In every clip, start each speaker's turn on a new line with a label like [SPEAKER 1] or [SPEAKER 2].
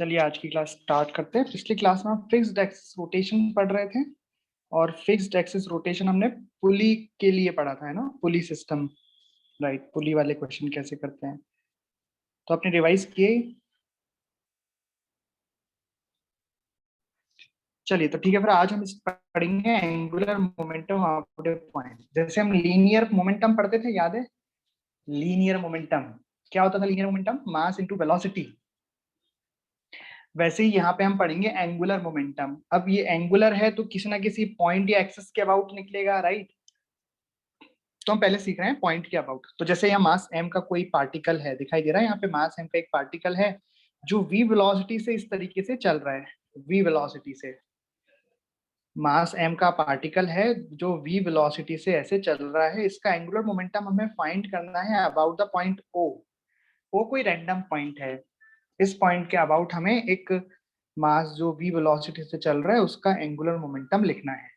[SPEAKER 1] चलिए आज की क्लास स्टार्ट करते हैं। पिछली क्लास में हम फिक्स्ड एक्सिस रोटेशन पढ़ रहे थे और फिक्स्ड एक्सिस रोटेशन हमने पुली के लिए पढ़ा था, है ना, पुली सिस्टम। राइट, पुली वाले क्वेश्चन कैसे करते हैं तो आपने रिवाइज किए। चलिए तो ठीक है, फिर आज हम इस पढ़ेंगे angular momentum of the point. जैसे हम लीनियर मोमेंटम पढ़ते थे, याद है? लीनियर मोमेंटम क्या होता था? Linear momentum mass into velocity. वैसे ही यहाँ पे हम पढ़ेंगे एंगुलर मोमेंटम। अब ये एंगुलर है तो किसी ना किसी पॉइंट या एक्सिस के अबाउट निकलेगा, राइट? तो हम पहले सीख रहे हैं पॉइंट के अबाउट। तो जैसे यहाँ मास m का कोई पार्टिकल है, दिखाई दे रहा है यहाँ पे मास m का एक पार्टिकल है जो v वेलोसिटी से इस तरीके से चल रहा है। v वेलोसिटी से मास m का पार्टिकल है जो v वेलोसिटी से ऐसे चल रहा है। इसका एंगुलर मोमेंटम हमें फाइंड करना है about the point o। o कोई रैंडम पॉइंट है। इस पॉइंट के अबाउट हमें एक मास जो v वेलोसिटी से चल रहा है उसका एंगुलर मोमेंटम लिखना है।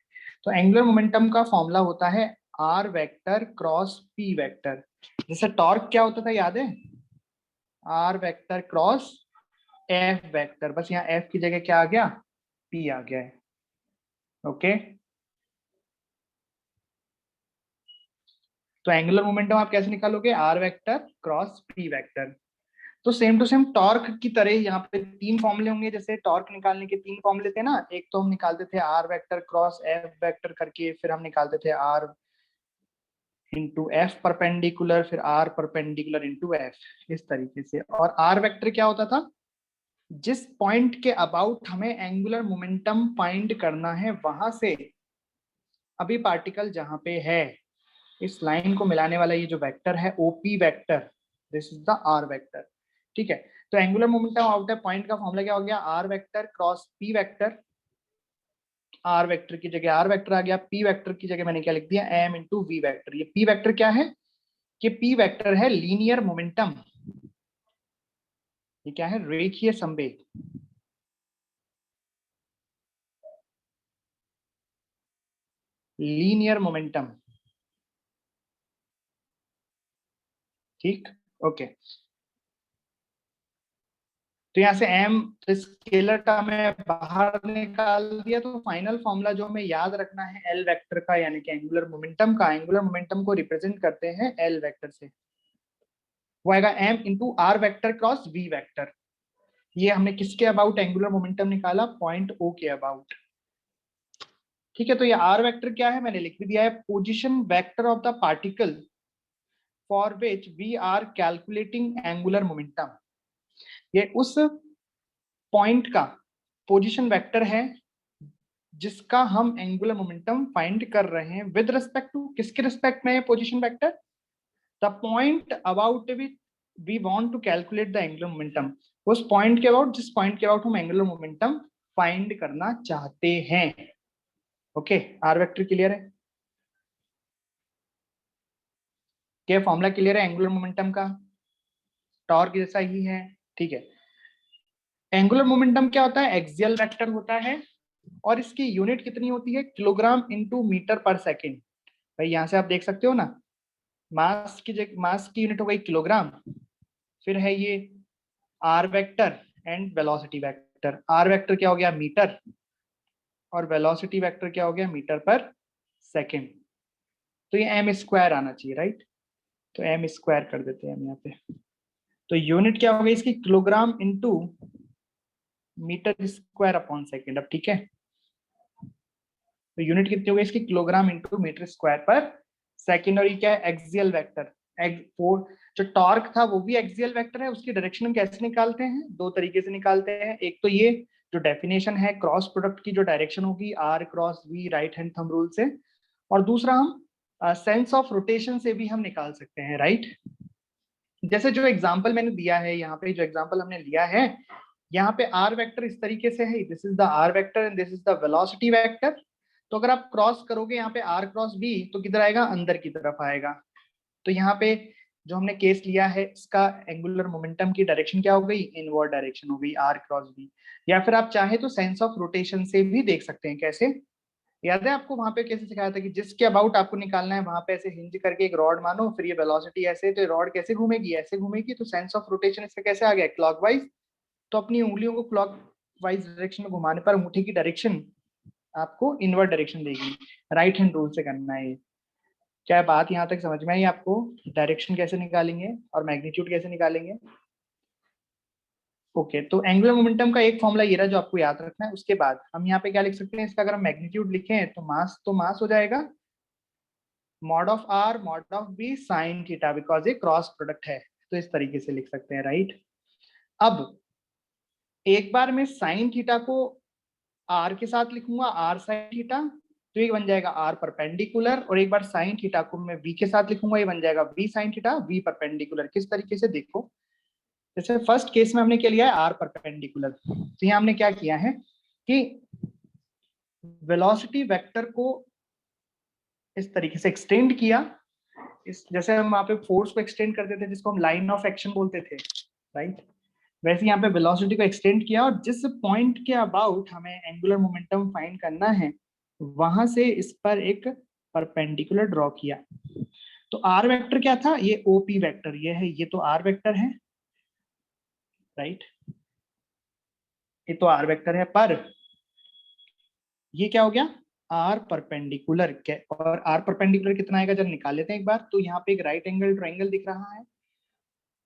[SPEAKER 1] तो एंगुलर मोमेंटम का फॉर्मूला होता है r vector cross p vector. जैसे टॉर्क क्या होता था, याद है? r vector cross f vector. बस यहाँ f की जगह क्या आ गया? p आ गया है। ओके, तो एंगुलर मोमेंटम आप कैसे निकालोगे? r vector cross p vector. तो सेम टू सेम टॉर्क की तरह यहाँ पे तीन फॉर्मूले होंगे। जैसे टॉर्क निकालने के तीन फॉर्मूले थे ना, एक तो हम निकालते थे r vector cross f vector करके, फिर हम निकालते थे r इंटू एफ परपेंडिकुलर, फिर r परपेंडिकुलर इंटू एफ, इस तरीके से। और r वेक्टर क्या होता था? जिस पॉइंट के अबाउट हमें एंगुलर मोमेंटम फाइंड करना है वहां से अभी पार्टिकल जहां पे है, इस लाइन को मिलाने वाला ये जो वेक्टर है OP vector, this is the are vector. ठीक है, तो angular momentum out of point का फॉर्मूला क्या हो गया? R vector cross P vector. Are vector की जगह आर वेक्टर आ गया, पी वेक्टर की जगह मैंने क्या लिख दिया? M into V vector. ये पी वेक्टर क्या है? कि पी वेक्टर है लीनियर मोमेंटम। ये क्या है? रेखीय संवेग। Linear momentum. ठीक, ओके। तो यहाँ से m स्केलर का मैं बाहर निकाल दिया। तो फाइनल फॉर्मूला जो हमें याद रखना है l वेक्टर का, यानी कि एंगुलर मोमेंटम का, एंगुलर मोमेंटम को रिप्रेजेंट करते हैं l वेक्टर से। वो आएगा m into are vector cross v vector. ये हमने किसके अबाउट एंगुलर मोमेंटम निकाला? पॉइंट o के अबाउट। ठीक है, तो ये r वेक्टर क्या है मैंने लिख भी दिया है, position vector of the particle for which we are calculating angular momentum. ये उस पॉइंट का पोजीशन वेक्टर है जिसका हम एंगुलर मोमेंटम फाइंड कर रहे हैं। विद रिस्पेक्ट टू, किसके रिस्पेक्ट में है position vector? The point about which we want to calculate the angular momentum. उस पॉइंट के अबाउट, जिस पॉइंट के अबाउट हम एंगुलर मोमेंटम फाइंड करना चाहते हैं। ओके, आर वेक्टर क्लियर है? क्या फॉर्मूला क्लियर है एंगुलर मोमेंटम का? टॉर्क जैसा ही है। ठीक है, एंगुलर मोमेंटम क्या होता है? एक्सियल वेक्टर होता है और इसकी यूनिट कितनी होती है? किलोग्राम इंटू मीटर पर सेकेंड। भाई यहाँ से आप देख सकते हो ना, मास की जगह मास की यूनिट हो गई किलोग्राम, फिर है ये r vector and velocity vector. Are vector क्या हो गया? मीटर, और वेलोसिटी वेक्टर क्या हो गया? मीटर पर सेकेंड। तो ये एम स्क्वायर आना चाहिए, राइट? तो एम स्क्वायर कर देते हैं हम यहाँ पे। तो यूनिट क्या हो गई इसकी? Kilogram into metre square upon second. अब ठीक है, तो यूनिट कितनी हो गई इसकी? किलोग्राम इंटू मीटर स्क्वायर पर सेकेंड। और ये क्या है? Axial vector. जो टॉर्क था वो भी एक्सियल वेक्टर है। उसकी डायरेक्शन हम कैसे निकालते हैं? दो तरीके से निकालते हैं। एक तो ये जो डेफिनेशन है, क्रॉस प्रोडक्ट की जो डायरेक्शन होगी r cross v, right hand thumb rule से। और दूसरा हम सेंस ऑफ रोटेशन से भी हम निकाल सकते हैं, राइट? जैसे जो एग्जांपल मैंने दिया है यहाँ पे, जो एग्जांपल हमने लिया है यहाँ पे, आर वेक्टर इस तरीके से है, this is the are vector and this is the velocity vector. तो अगर आप क्रॉस करोगे यहाँ पे आर क्रॉस बी, तो किधर आएगा? अंदर की तरफ आएगा। तो यहाँ पे जो हमने केस लिया है, इसका एंगुलर मोमेंटम की डायरेक्शन क्या हो गई? इनवर्ड डायरेक्शन हो गई, आर क्रॉस बी। या फिर आप चाहे तो सेंस ऑफ रोटेशन से भी देख सकते हैं। कैसे? याद है आपको वहां पे कैसे सिखाया था कि जिसके अबाउट आपको निकालना है वहां पे ऐसे हिंज करके एक रॉड मानो, फिर ये वेलोसिटी ऐसे, तो रॉड कैसे घूमेगी? ऐसे घूमेगी। तो सेंस ऑफ रोटेशन इसका कैसे आ गया? क्लॉकवाइज। तो अपनी उंगलियों को क्लॉक वाइज डायरेक्शन में घुमाने पर अंगूठे की डायरेक्शन आपको इनवर्ट डायरेक्शन देगी। राइट हैंड रूल से करना है ये। क्या बात यहाँ तक समझ में आई आपको? डायरेक्शन कैसे निकालेंगे और मैग्नीट्यूड कैसे निकालेंगे? ओके, तो एंगुलर मोमेंटम का एक फॉर्मूला ये रहा जो आपको याद रखना है। उसके बाद हम यहाँ पे क्या लिख सकते हैं, इसका अगर हम मैग्नीट्यूड लिखें तो मास हो जाएगा mod of r mod of b sine theta, because ये क्रॉस प्रोडक्ट है। तो इस तरीके से लिख सकते हैं, राइट। अब एक बार मैं साइन थीटा को आर के साथ लिखूंगा, आर साइन थीटा, तो ये बन जाएगा आर परपेंडिकुलर। और एक बार साइन थीटा को मैं वी के साथ लिखूंगा, ये बन जाएगा v sine theta v perpendicular. किस तरीके से, देखो जैसे फर्स्ट केस में हमने क्या लिया है, आर परपेंडिकुलर। तो यहाँ हमने क्या किया है कि वेलोसिटी वेक्टर को इस तरीके से एक्सटेंड किया, इस जैसे हम वहां पे फोर्स को एक्सटेंड करते थे जिसको हम लाइन ऑफ एक्शन बोलते थे, राइट। वैसे यहाँ पे वेलोसिटी को एक्सटेंड किया और जिस पॉइंट के अबाउट हमें एंगुलर मोमेंटम फाइंड करना है वहां से इस पर एक परपेंडिकुलर ड्रॉ किया। तो आर वेक्टर क्या था, ये ओपी वेक्टर ये है, ये तो आर वेक्टर है, राइट। ये तो आर वेक्टर है, पर ये क्या हो गया, आर परपेंडिकुलर। और आर परपेंडिकुलर कितना आएगा जब निकाल लेते हैं एक बार। तो यहाँ पे एक राइट एंगल ट्रायंगल दिख रहा है,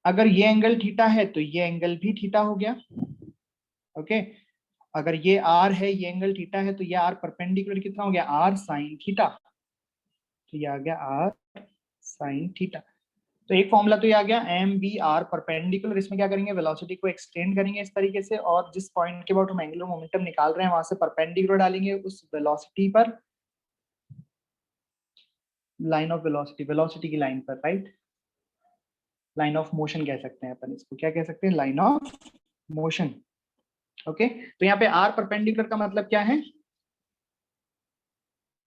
[SPEAKER 1] अगर ये एंगल थीटा है तो ये एंगल भी थीटा हो गया, ओके। अगर ये आर है, ये एंगल थीटा है, तो ये आर परपेंडिकुलर कितना हो गया, आर साइन थीटा। तो ये आ गया आर साइन थीटा। तो एक फॉर्मूला तो ये आ गया एम वी आर परपेंडिकुलर। इसमें क्या करेंगे, वेलोसिटी को एक्सटेंड करेंगे इस तरीके से, और जिस पॉइंट के अबाउट हम एंगुलर मोमेंटम निकाल रहे हैं वहां से परपेंडिकुलर डालेंगे उस वेलोसिटी पर, लाइन ऑफ वेलोसिटी, वेलोसिटी की लाइन पर, राइट। लाइन ऑफ मोशन कह सकते हैं अपन इसको, क्या कह सकते हैं, लाइन ऑफ मोशन, ओके। तो यहाँ पे आर परपेंडिकुलर का मतलब क्या है,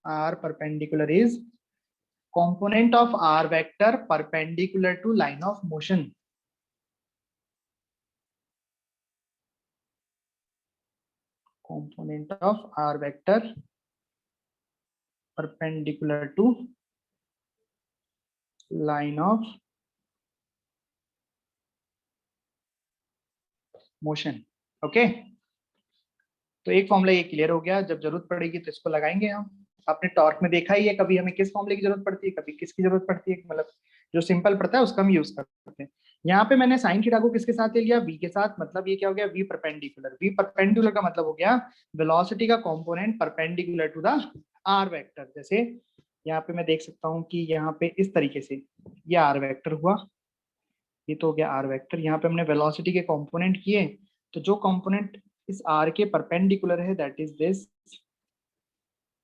[SPEAKER 1] r perpendicular is component of r vector perpendicular to line of motion. Component of r vector perpendicular to line of motion. Okay, तो एक फॉर्मूला ये क्लियर हो गया। जब जरूरत पड़ेगी तो इसको लगाएंगे हम। आपने टॉर्क में देखा ही है, कभी हमें किस फॉर्मूले की जरूरत पड़ती है, कभी किसकी जरूरत पड़ती है, मतलब जो सिंपल पड़ता है उसका हम यूज करते हैं। यहाँ पे मैंने साइन थीटा को किसके साथ ले लिया, वी के साथ। मतलब ये क्या हो गया, वी परपेंडिकुलर। वी परपेंडिकुलर का मतलब हो गया वेलोसिटी का component perpendicular to the are vector. जैसे यहाँ पे मैं देख सकता हूँ कि यहाँ पे इस तरीके से ये आर वेक्टर हुआ, ये तो हो गया आर वेक्टर। यहाँ पे हमने वेलोसिटी के कंपोनेंट किए, तो जो कंपोनेंट इस आर के परपेंडिकुलर है दैट इज दिस,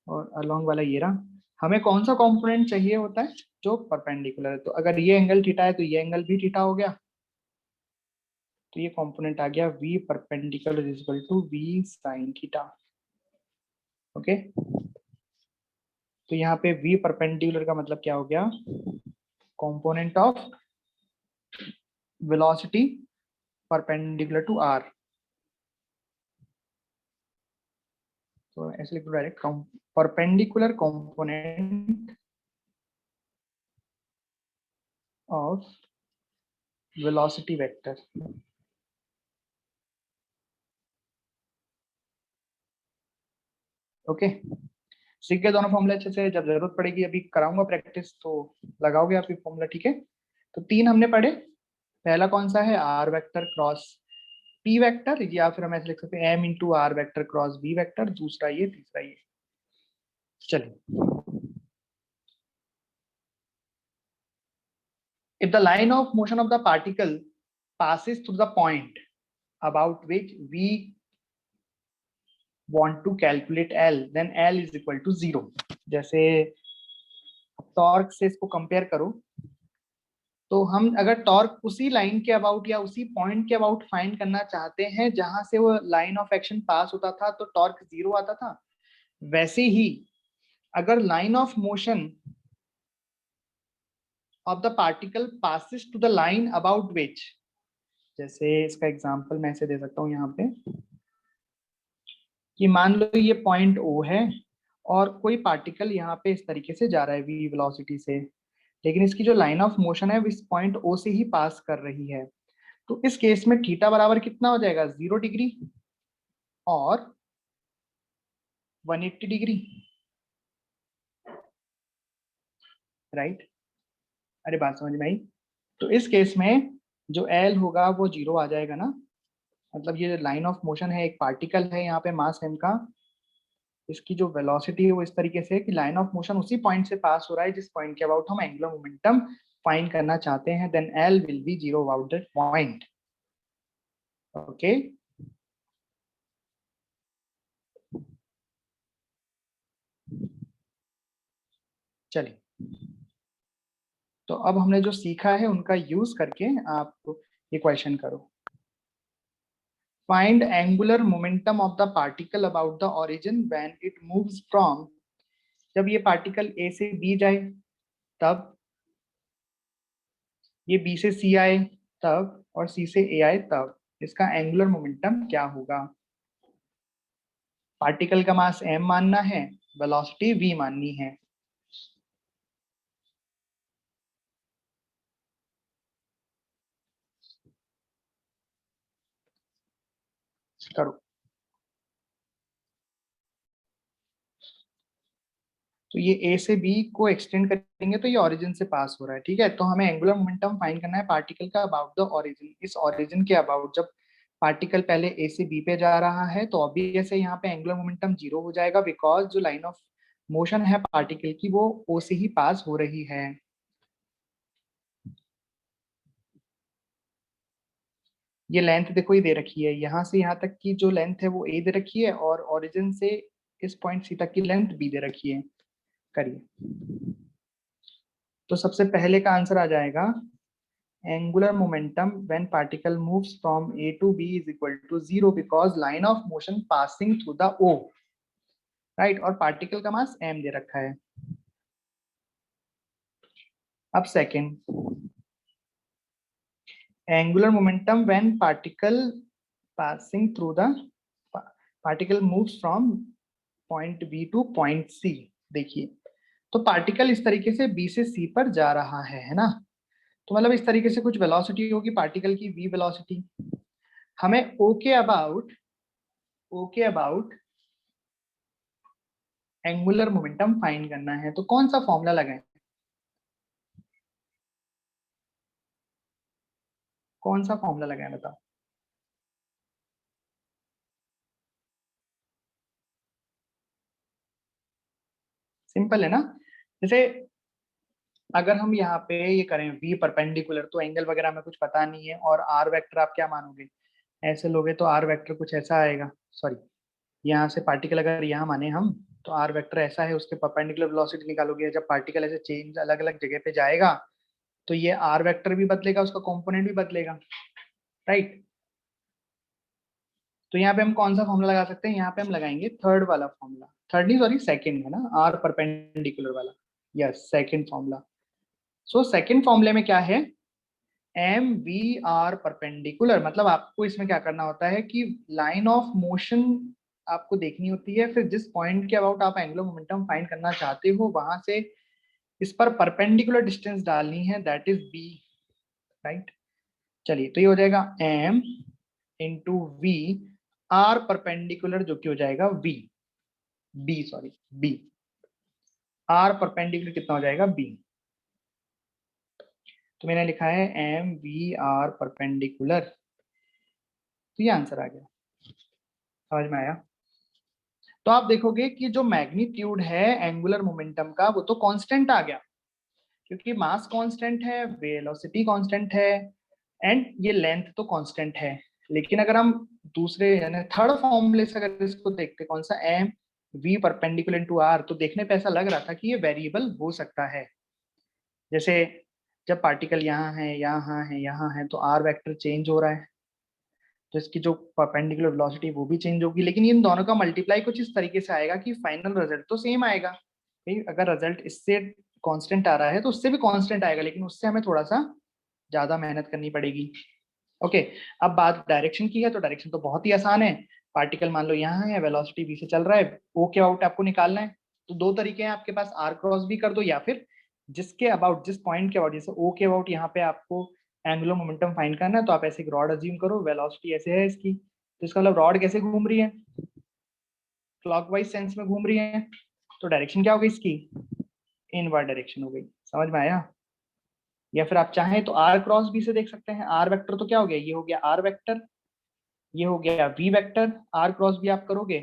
[SPEAKER 1] और अलोंग वाला ये रहा। हमें कौन सा कंपोनेंट चाहिए होता है, जो परपेंडिकुलर है। तो अगर ये एंगल थीटा है तो ये एंगल भी थीटा हो गया, तो ये कंपोनेंट आ गया v perpendicular is equal to v sin theta, okay. तो यहाँ पे v परपेंडिकुलर का मतलब क्या हो गया, component of velocity perpendicular to r। तो ऐसे लिख दो direct, perpendicular component of velocity vector. Okay, सीख गए दोनों फॉर्मूले अच्छे से। जब जरूरत पड़ेगी, अभी कराऊंगा प्रैक्टिस तो लगाओगे आप ये फॉर्मूला, ठीक है। तो तीन हमने पढ़े। पहला कौन सा है, r vector cross P vector, या फिर हम ऐसे लिख सकते हैं m into are vector cross b vector. दूसरा ये, तीसरा ये। चलिए, if the line of motion of the particle passes through the point about which we want to calculate L, then L is equal to 0। जैसे torque से इसको compare करो, तो हम अगर टॉर्क उसी लाइन के अबाउट या उसी पॉइंट के अबाउट फाइंड करना चाहते हैं जहां से वो लाइन ऑफ एक्शन पास होता था तो टॉर्क 0 आता था, वैसे ही अगर line of motion of the particle passes to the line about which, जैसे इसका एग्जांपल मैं ऐसे दे सकता हूँ यहाँ पे कि मान लो ये पॉइंट O है और कोई पार्टिकल यहाँ पे इस तरीके से जा रहा है v वेलोसिटी से, लेकिन इसकी जो लाइन ऑफ मोशन है इस पॉइंट O से ही पास कर रही है। तो इस केस में थीटा बराबर कितना हो जाएगा, 0 डिग्री और 180 डिग्री, राइट। अरे बात समझ में आई। तो इस केस में जो एल होगा वो 0 आ जाएगा ना, मतलब ये लाइन ऑफ मोशन है, एक पार्टिकल है यहाँ पे मास m का, इसकी जो वेलोसिटी है वो इस तरीके से है कि लाइन ऑफ मोशन उसी पॉइंट से पास हो रहा है जिस पॉइंट के अबाउट हम एंगुलर मोमेंटम फाइंड करना चाहते हैं, then L will be 0 about that point. Okay, चलिए, तो अब हमने जो सीखा है उनका यूज करके आप ये क्वेश्चन करो। Find angular momentum of the particle about the origin when it moves from, जब ये पार्टिकल ए से बी जाए तब, ये बी से सी आए तब, और सी से ए आए तब, इसका एंगुलर मोमेंटम क्या होगा। पार्टिकल का मास m मानना है, वेलोसिटी v माननी है। करो। तो ये a से b को एक्सटेंड करेंगे तो ये ओरिजिन से पास हो रहा है, ठीक है। तो हमें एंगुलर मोमेंटम फाइंड करना है पार्टिकल का अबाउट द ओरिजिन। इस ओरिजिन के अबाउट जब पार्टिकल पहले a से b पे जा रहा है तो ऑब्वियस है यहाँ पे एंगुलर मोमेंटम 0 हो जाएगा, बिकॉज जो लाइन ऑफ मोशन है पार्टिकल की वो o से ही पास हो रही है। ये लेंथ देखो ये दे रखी है, यहाँ से यहाँ तक की जो लेंथ है वो a दे रखी है, और ओरिजिन से इस पॉइंट सी तक की लेंथ b दे रखी है। करिए। तो सबसे पहले का आंसर आ जाएगा angular momentum when particle moves from A to B is equal to 0 because line of motion passing through the O, right. और पार्टिकल का मास m दे रखा है। अब second, angular momentum when particle passing through the, particle moves from point B to point C. देखिए, तो particle इस तरीके से बी से सी पर जा रहा है ना, तो मतलब इस तरीके से कुछ वेलोसिटी होगी पार्टिकल की, v वेलोसिटी। हमें ओ के अबाउट एंगुलर मोमेंटम फाइंड करना है, तो कौन सा फॉर्मूला लगाएं, कौन सा फॉर्मूला लगाएं बताओ। सिंपल है ना। जैसे अगर हम यहाँ पे ये करें v परपेंडिकुलर, तो एंगल वगैरह में कुछ पता नहीं है, और r वेक्टर आप क्या मानोगे, ऐसे लोगे तो r वेक्टर कुछ ऐसा आएगा, सॉरी, यहाँ से पार्टिकल अगर यहाँ माने हम, तो r वेक्टर ऐसा है, उसके परपेंडिकुलर वेलोसिटी निकालोगे। जब पार्टिकल ऐसे चेंज अलग अलग जगह पे जाएगा तो ये r वेक्टर भी बदलेगा, उसका कंपोनेंट भी बदलेगा, राइट। तो यहाँ पे हम कौन सा फॉर्मूला लगा सकते हैं, यहाँ पे हम लगाएंगे थर्ड वाला फॉर्मूला, थर्ड नहीं सॉरी सेकंड है ना, r परपेंडिकुलर वाला, yes second formula. So second फॉर्मूले में क्या है, एम वी आर परपेंडिकुलर, मतलब आपको इसमें क्या करना होता है कि लाइन ऑफ मोशन आपको देखनी होती है, फिर जिस पॉइंट के अबाउट आप एंगुलर मोमेंटम फाइंड करना चाहते हो वहां से इस पर परपेंडिकुलर डिस्टेंस डालनी है, दैट इज बी, राइट। चलिए, तो ये हो जाएगा m into v, r perpendicular जो कि हो जाएगा v, b sorry b, r perpendicular कितना हो जाएगा बी। तो मैंने लिखा है एम वी आर परपेंडिकुलर, तो ये आंसर आ गया, समझ में आया। तो आप देखोगे कि जो मैग्नीट्यूड है एंगुलर मोमेंटम का वो तो कांस्टेंट आ गया, क्योंकि मास कांस्टेंट है, वेलोसिटी कांस्टेंट है, एंड ये लेंथ तो कांस्टेंट है। लेकिन अगर हम दूसरे यानी थर्ड फॉर्मूले से अगर इसको देखते, कौन सा, m v perpendicular to r, तो देखने पे ऐसा लग रहा था कि ये वेरिएबल हो सकता है। जैसे जब पार्टिकल यहाँ है यहाँ है यहाँ है तो आर वेक्टर चेंज हो रहा है, तो इसकी जो परपेंडिकुलर वेलोसिटी वो भी चेंज होगी, लेकिन इन दोनों का मल्टीप्लाई कुछ इस तरीके से आएगा कि फाइनल रिजल्ट तो सेम आएगा। भाई अगर रिजल्ट इससे कांस्टेंट आ रहा है तो उससे भी कांस्टेंट आएगा, लेकिन उससे हमें थोड़ा सा ज्यादा मेहनत करनी पड़ेगी। ओके, अब बात डायरेक्शन की है, तो डायरेक्शन तो बहुत ही आसान है। पार्टिकल मान लो यहाँ है, वेलोसिटी v से चल रहा है, ओ के अबाउट आपको निकालना है, तो दो तरीके हैं आपके पास, आर क्रॉस भी कर दो, या फिर जिसके अबाउट जिस पॉइंट के अबाउट, जैसे ओ के अबाउट यहाँ पे आपको एंगुलर मोमेंटम फाइंड करना है तो आप ऐसे एक रॉड अज्यूम करो, वेलोसिटी ऐसे है इसकी, तो इसका मतलब रॉड कैसे घूम रही है, क्लॉकवाइज सेंस में घूम रही है, तो डायरेक्शन क्या हो गई इसकी, इनवर्ड डायरेक्शन हो गई। समझ में आया? या फिर आप चाहें तो आर क्रॉस बी से देख सकते हैं। आर वेक्टर तो क्या हो गया, ये हो गया आर वेक्टर, ये हो गया v vector. R cross b आप करोगे,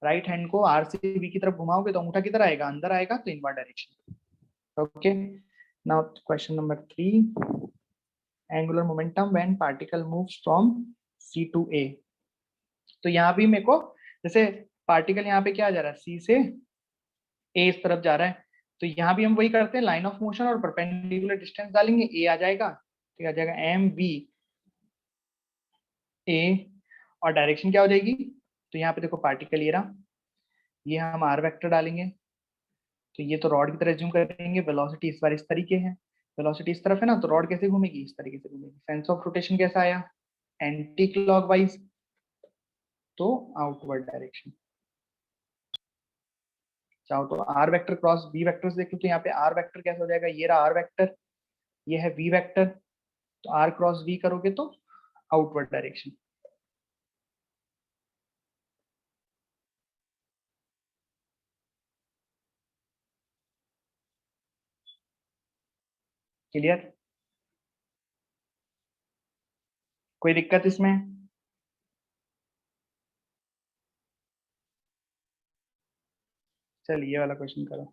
[SPEAKER 1] राइट हैंड को आर से बी की तरफ घुमाओगे तो अंगूठा किधर आएगा, अंदर आएगा, तो inward direction. Okay, now question number 3, angular momentum when particle moves from C to A. तो यहाँ भी मेरे को, जैसे पार्टिकल यहाँ पे क्या जा रहा है, सी से ए इस तरफ जा रहा है, तो यहाँ भी हम वही करते हैं, लाइन ऑफ मोशन और परपेंडिकुलर डिस्टेंस डालेंगे, ए आ जाएगा, ठीक आ जाएगा एम वी ए, और डायरेक्शन क्या हो जाएगी, तो यहाँ पे देखो पार्टिकल ये रहा, ये हम आर वेक्टर डालेंगे, तो ये तो रॉड की तरह एज्यूम करेंगे, वेलोसिटी इस बार इस तरीके है, वेलोसिटी इस तरफ है ना, तो रॉड कैसे घूमेगी, इस तरीके से घूमेगी। सेंस ऑफ रोटेशन कैसा आया, एंटी क्लॉकवाइज, तो आउटवर्ड डायरेक्शन। चाहो तो r vector cross b vector से देख लो, तो यहाँ पे आर वेक्टर कैसा हो जाएगा, ये रहा आर वेक्टर, ये है वी वेक्टर, तो आर क्रॉस वी करोगे तो आउटवर्ड डायरेक्शन। क्लियर? कोई दिक्कत इसमें? चलिए ये वाला क्वेश्चन करो।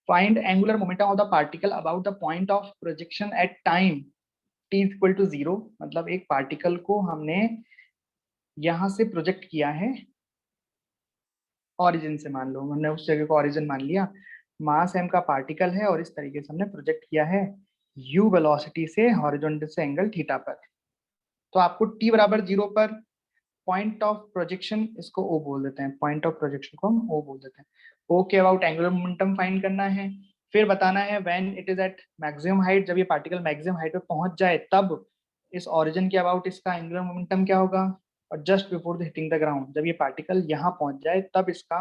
[SPEAKER 1] Find angular momentum of the particle about the point of projection at time t equal to 0। मतलब एक पार्टिकल को हमने यहां से प्रोजेक्ट किया है, ऑरिजिन से, मान लो हमने उस जगह को ऑरिजिन मान लिया, मास m का पार्टिकल है और इस तरीके से हमने प्रोजेक्ट किया है u वेलोसिटी से हॉरिजॉन्टल से एंगल थीटा पर। तो आपको t बराबर 0 पर पॉइंट ऑफ प्रोजेक्शन, इसको o बोल देते हैं, पॉइंट ऑफ प्रोजेक्शन को हम o बोल देते हैं, o के अबाउट एंगुलर मोमेंटम फाइंड करना है। फिर बताना है when it is at maximum height, जब ये पार्टिकल मैक्सिमम हाइट पे पहुंच जाए तब इस ओरिजिन के अबाउट इसका एंगुलर मोमेंटम क्या होगा, और just before the hitting the ground, जब ये पार्टिकल यहाँ पहुंच जाए तब इसका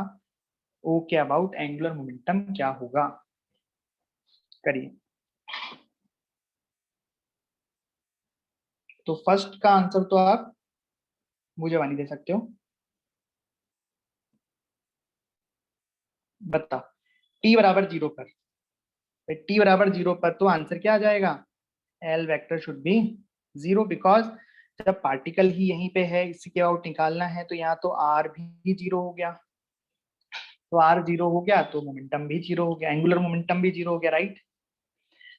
[SPEAKER 1] ओ के अबाउट एंगुलर मोमेंटम क्या होगा। करिए। तो फर्स्ट का आंसर तो आप मुझे वानी दे सकते हो, बता, टी बराबर 0 पर, टी बराबर 0 पर तो आंसर क्या आ जाएगा, L vector should be 0, because जब पार्टिकल ही यहीं पे है, इसी के आउट निकालना है, तो यहाँ तो आर भी 0 हो गया, तो आर 0 हो गया तो मोमेंटम भी 0 हो गया, एंगुलर मोमेंटम भी 0 हो गया, राइट।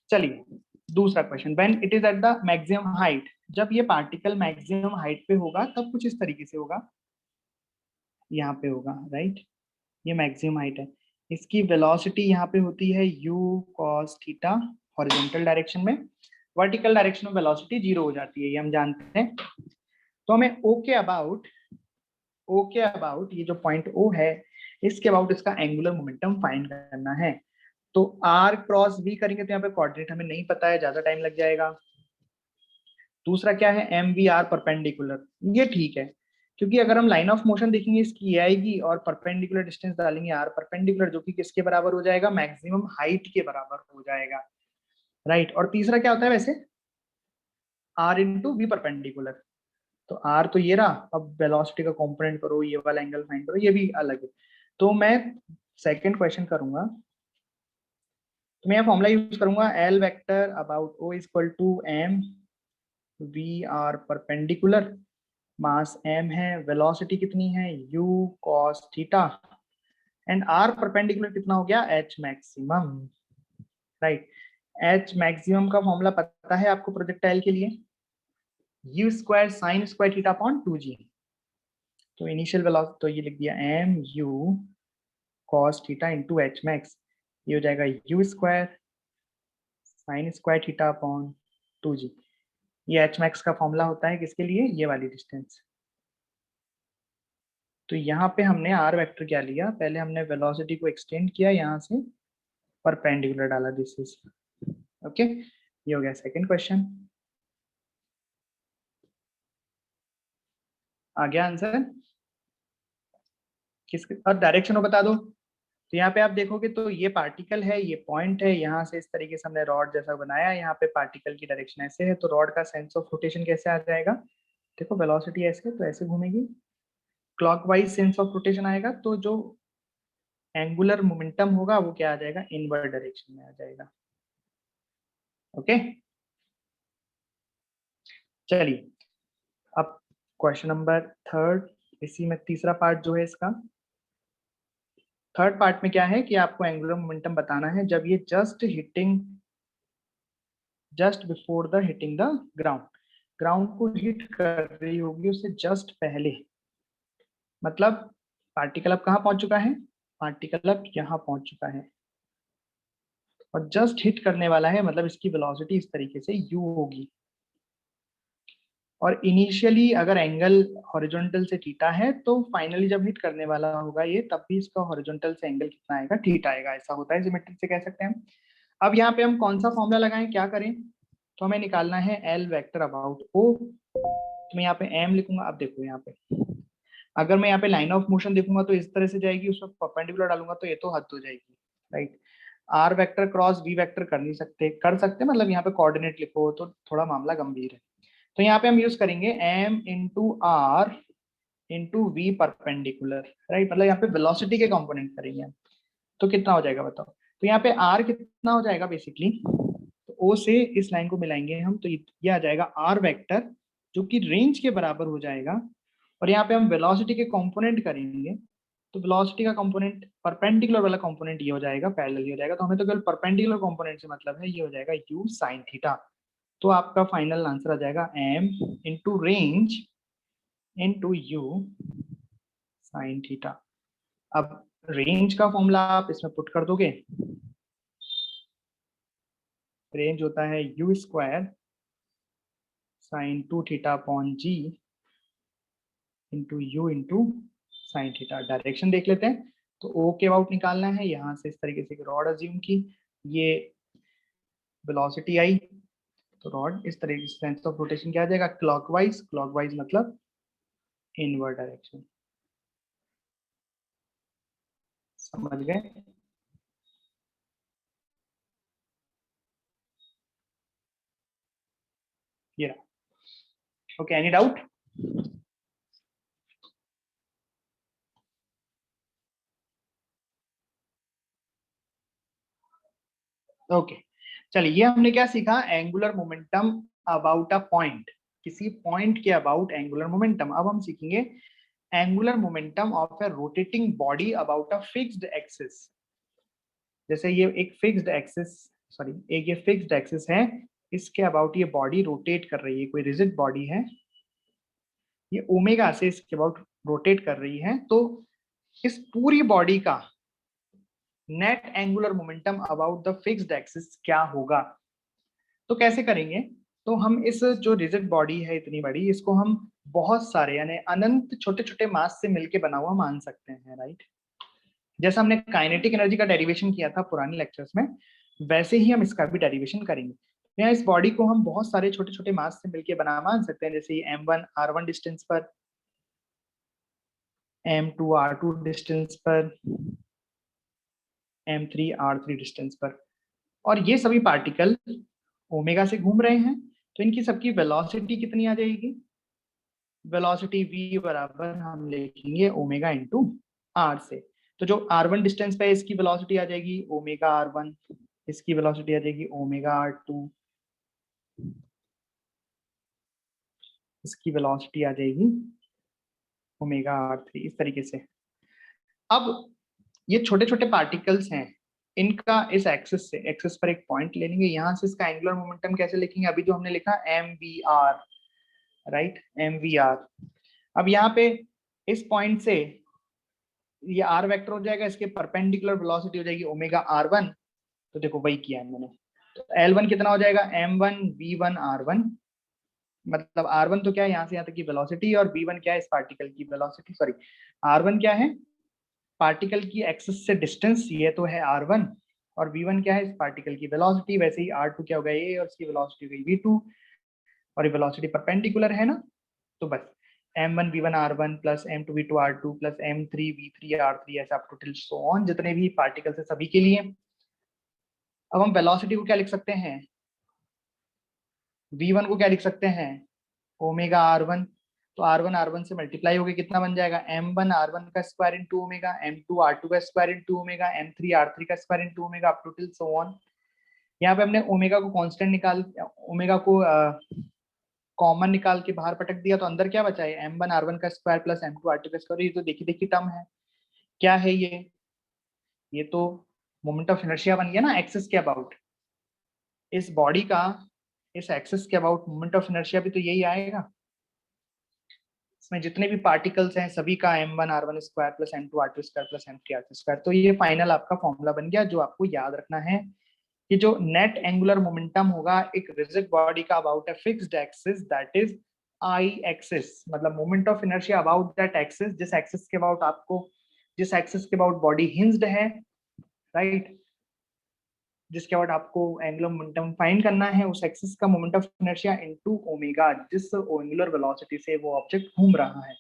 [SPEAKER 1] चलिए दूसरा question, when it is at the maximum height, जब ये पार्टिकल मैक्सिमम हाइट पे होगा तब कुछ इस तरीके से होगा, यहाँ पे होगा, राइट, ये मैक्सिमम हाइट है, इसकी वेलोसिटी यहाँ पे होती है u cos theta horizontal direction में, वर्टिकल डायरेक्शन में वेलोसिटी 0 हो जाती है, ये हम जानते हैं। तो हमें o के अबाउट ये जो पॉइंट o है, इसके अबाउट इसका एंगुलर मोमेंटम फाइंड करना है। तो r क्रॉस v करेंगे तो यहाँ पे कोऑर्डिनेट हमें नहीं पता है, ज्यादा टाइम लग जाएगा। दूसरा क्या है, एम वी आर परपेंडिकुलर, ये ठीक है, क्योंकि अगर हम लाइन ऑफ मोशन देखेंगे इसकी ये आएगी, और परपेंडिकुलर डिस्टेंस डालेंगे आर परपेंडिकुलर, जो कि किसके बराबर हो जाएगा, मैक्सिमम हाइट के बराबर हो जाएगा, राइट। और तीसरा क्या होता है वैसे, आर इंटू वी परपेंडिकुलर, तो आर तो ये रहा, अब वेलोसिटी का कॉम्पोनेंट करो, ये वाला एंगल फाइंड करो, ये भी अलग है। तो मैं सेकेंड क्वेश्चन करूंगा, तो मैं फॉर्मूला यूज करूंगा, L vector about O equal to m v r perpendicular, mass m है, वेलोसिटी कितनी है u cos theta, and r perpendicular कितना हो गया, h maximum, right. h maximum का फॉर्मूला पता है आपको प्रोजेक्टाइल के लिए, u square sine square theta upon 2g। तो इनिशियल वेलोसिटी तो ये लिख दिया m u cos theta into h max, ये हो जाएगा u square sine square theta upon 2g। ये h मैक्स का फॉर्मूला होता है किसके लिए, ये वाली डिस्टेंस। तो यहाँ पे हमने आर वेक्टर क्या लिया, पहले हमने वेलोसिटी को एक्सटेंड किया यहाँ से, परपेंडिकुलर डाला, दिस इज ओके। ये हो गया सेकंड क्वेश्चन, आ गया आंसर, किस और डायरेक्शन को बता दो, तो यहाँ पे आप देखोगे तो ये पार्टिकल है, ये पॉइंट है, यहाँ से इस तरीके से हमने रॉड जैसा बनाया, यहाँ पे पार्टिकल की डायरेक्शन ऐसे है, तो रॉड का सेंस ऑफ रोटेशन कैसे आ जाएगा? देखो वेलोसिटी ऐसे है तो ऐसे घूमेगी, क्लॉकवाइज सेंस ऑफ रोटेशन आएगा तो जो एंगुलर मोमेंटम होगा वो क्या आ जाएगा? इनवर्ड डायरेक्शन में आ जाएगा। ओके, चलिए अब क्वेश्चन नंबर थर्ड, इसी में तीसरा पार्ट जो है इसका, थर्ड पार्ट में क्या है कि आपको एंगुलर मोमेंटम बताना है जब ये just before the hitting the ground, ground को हिट कर रही होगी उससे जस्ट पहले, मतलब पार्टिकल अब कहाँ पहुंच चुका है? पार्टिकल अब यहाँ पहुंच चुका है और जस्ट हिट करने वाला है, मतलब इसकी वेलोसिटी इस तरीके से u होगी। और इनिशियली अगर एंगल हॉरिजॉन्टल से थीटा है तो फाइनली जब हिट करने वाला होगा ये, तब भी इसका हॉरिजॉन्टल से एंगल कितना आएगा? थीटा आएगा। ऐसा होता है सिमेट्रिक से, कह सकते हैं। अब यहाँ पे हम कौन सा फॉर्मूला लगाएं, क्या करें? तो हमें निकालना है एल वेक्टर अबाउट ओ। तो मैं यहाँ पे एम लिखूंगा। अब देखो यहाँ पे अगर मैं यहाँ पे लाइन ऑफ मोशन देखूंगा तो इस तरह से जाएगी, उसमें परपेंडिकुलर डालूंगा तो ये तो हद हो जाएगी, right? R vector cross v vector कर नहीं सकते, कर सकते मतलब यहाँ पे कोऑर्डिनेट लिखो तो थोड़ा मामला गंभीर है। तो यहाँ पे हम यूज करेंगे m into r into v perpendicular, right? मतलब यहाँ पे वेलोसिटी के कंपोनेंट करेंगे हम। तो कितना हो जाएगा बताओ? तो यहाँ पे आर कितना हो जाएगा बेसिकली, तो ओ से इस लाइन को मिलाएंगे हम तो ये आ जाएगा आर वेक्टर, जो कि रेंज के बराबर हो जाएगा। और यहाँ पे हम वेलोसिटी के कंपोनेंट करेंगे तो वेलोसिटी का कंपोनेंट परपेंडिकुलर वाला कंपोनेंट ये हो जाएगा, पैरेलल हो जाएगा। तो हमें तो केवल परपेंडिकुलर कंपोनेंट से मतलब है, ये हो जाएगा u sin थीटा। तो आपका फाइनल आंसर आ जाएगा m into range into u sin theta. अब रेंज का फॉर्मूला आप इसमें पुट कर दोगे, रेंज होता है u square sign 2 theta upon g into u into sine theta. Direction देख लेते हैं। तो ओ के अबाउट निकालना है, यहाँ से इस तरीके से रॉड अज्यूम की, ये वेलोसिटी आई तो रॉड इस तरीके से सेंस ऑफ रोटेशन क्या आ जाएगा? क्लॉकवाइज, क्लॉकवाइज मतलब इनवर्ड डायरेक्शन। समझ गए? ये रहा। Okay, any doubt? ओके, चलिए ये हमने क्या सीखा? Angular momentum about a point, किसी पॉइंट के अबाउट एंगुलर मोमेंटम। अब हम सीखेंगे angular momentum of A rotating body about a fixed axis. जैसे ये एक फिक्स्ड एक्सिस, सॉरी एक ये फिक्स्ड एक्सिस है, इसके अबाउट ये बॉडी रोटेट कर रही है, कोई रिजिड बॉडी है, ये ओमेगा से इसके अबाउट रोटेट कर रही है, तो इस पूरी बॉडी का net angular momentum about the fixed axis क्या होगा? तो कैसे करेंगे? तो हम इस जो रिजिड बॉडी है इतनी बड़ी, इसको हम बहुत सारे यानी अनंत छोटे छोटे मास से मिलके बना हुआ मान सकते हैं, राइट? जैसा हमने काइनेटिक एनर्जी का डेरिवेशन किया था पुराने लेक्चर्स में, वैसे ही हम इसका भी डेरिवेशन करेंगे। यहाँ इस बॉडी को हम बहुत सारे छोटे छोटे मास से मिलके बना मान सकते हैं, जैसे m1 r1 डिस्टेंस पर, m2 r2 डिस्टेंस पर, m3 r3 डिस्टेंस पर। और ये सभी पार्टिकल ओमेगा से घूम रहे हैं, तो इनकी सबकी वेलोसिटी कितनी आ जाएगी? वेलोसिटी v बराबर हम लिखेंगे ओमेगा इंटू आर से। तो जो r1 डिस्टेंस पे इसकी वेलोसिटी आ जाएगी ओमेगा r1, इसकी वेलोसिटी आ जाएगी ओमेगा r2, इसकी वेलोसिटी आ जाएगी ओमेगा r3, इस तरीके से। अब ये छोटे छोटे पार्टिकल्स हैं, इनका इस एक्सिस से, एक्सिस पर एक पॉइंट ले लेंगे, यहाँ से इसका एंगुलर मोमेंटम कैसे लिखेंगे? अभी जो हमने लिखा mvr, राइट, mvr। अब यहाँ पे इस पॉइंट से ये r वेक्टर हो जाएगा, इसके परपेंडिकुलर वेलोसिटी हो जाएगी ओमेगा r1। तो देखो वही किया है मैंने। तो L1 कितना हो जाएगा? m1 v1 r1, मतलब r1 तो क्या है यहाँ से यहाँ तक की वेलोसिटी, और v1 क्या है? इस पार्टिकल की वेलोसिटी, सॉरी r1 क्या है? पार्टिकल की एक्सिस से डिस्टेंस, ये तो है r1, और v1 क्या है? इस पार्टिकल की वेलोसिटी। वैसे ही r2 क्या हो गया? ये, और इसकी वेलोसिटी हो गई v2, और ये वेलोसिटी परपेंडिकुलर है ना। तो बस m1v1r1 plus m2v2r2 plus m3v3r3 ऐसा up to till so on, जितने भी पार्टिकल्स है सभी के लिए। अब हम वेलोसिटी को क्या लिख सकते हैं, v1 को क्या लिख सकते हैं, ओमेगा r1। तो r1 से मल्टीप्लाई होके कितना बन जाएगा, m1 r1 का square into omega, m2 r2 का square into omega, m3 r3 का square into omega up to till so on. यहाँ पे हमने ओमेगा को कांस्टेंट निकाल, ओमेगा को कॉमन निकाल के बाहर पटक दिया, तो अंदर क्या बचा है, m1 r1 का स्क्वायर प्लस m2 r2 का स्क्वायर। ये तो देखी देखी टर्म है, क्या है ये तो मोमेंट ऑफ इनर्शिया बन गया ना एक्सिस के अबाउट। इस बॉडी का इस एक्सिस के अबाउट मोमेंट ऑफ इनर्शिया भी तो यही आएगा। इसमें जितने भी पार्टिकल्स हैं सभी का m1 r1 square plus m2 r2 square plus m3 r3 square. तो ये फाइनल आपका फॉर्मूला बन गया, जो आपको याद रखना है कि जो नेट एंगुलर मोमेंटम होगा एक रिजिड बॉडी का about a fixed axis, that is I axis, मतलब moment of inertia about that axis, जिस एक्सिस के अबाउट आपको, जिस एक्सिस के अबाउट बॉडी हिंज्ड है, राइट, जिसके बाद आपको एंगुलर मोमेंटम फाइंड करना है, उस एक्सिस का moment of inertia into omega, जिस एंगुलर वेलोसिटी से वो ऑब्जेक्ट घूम रहा है।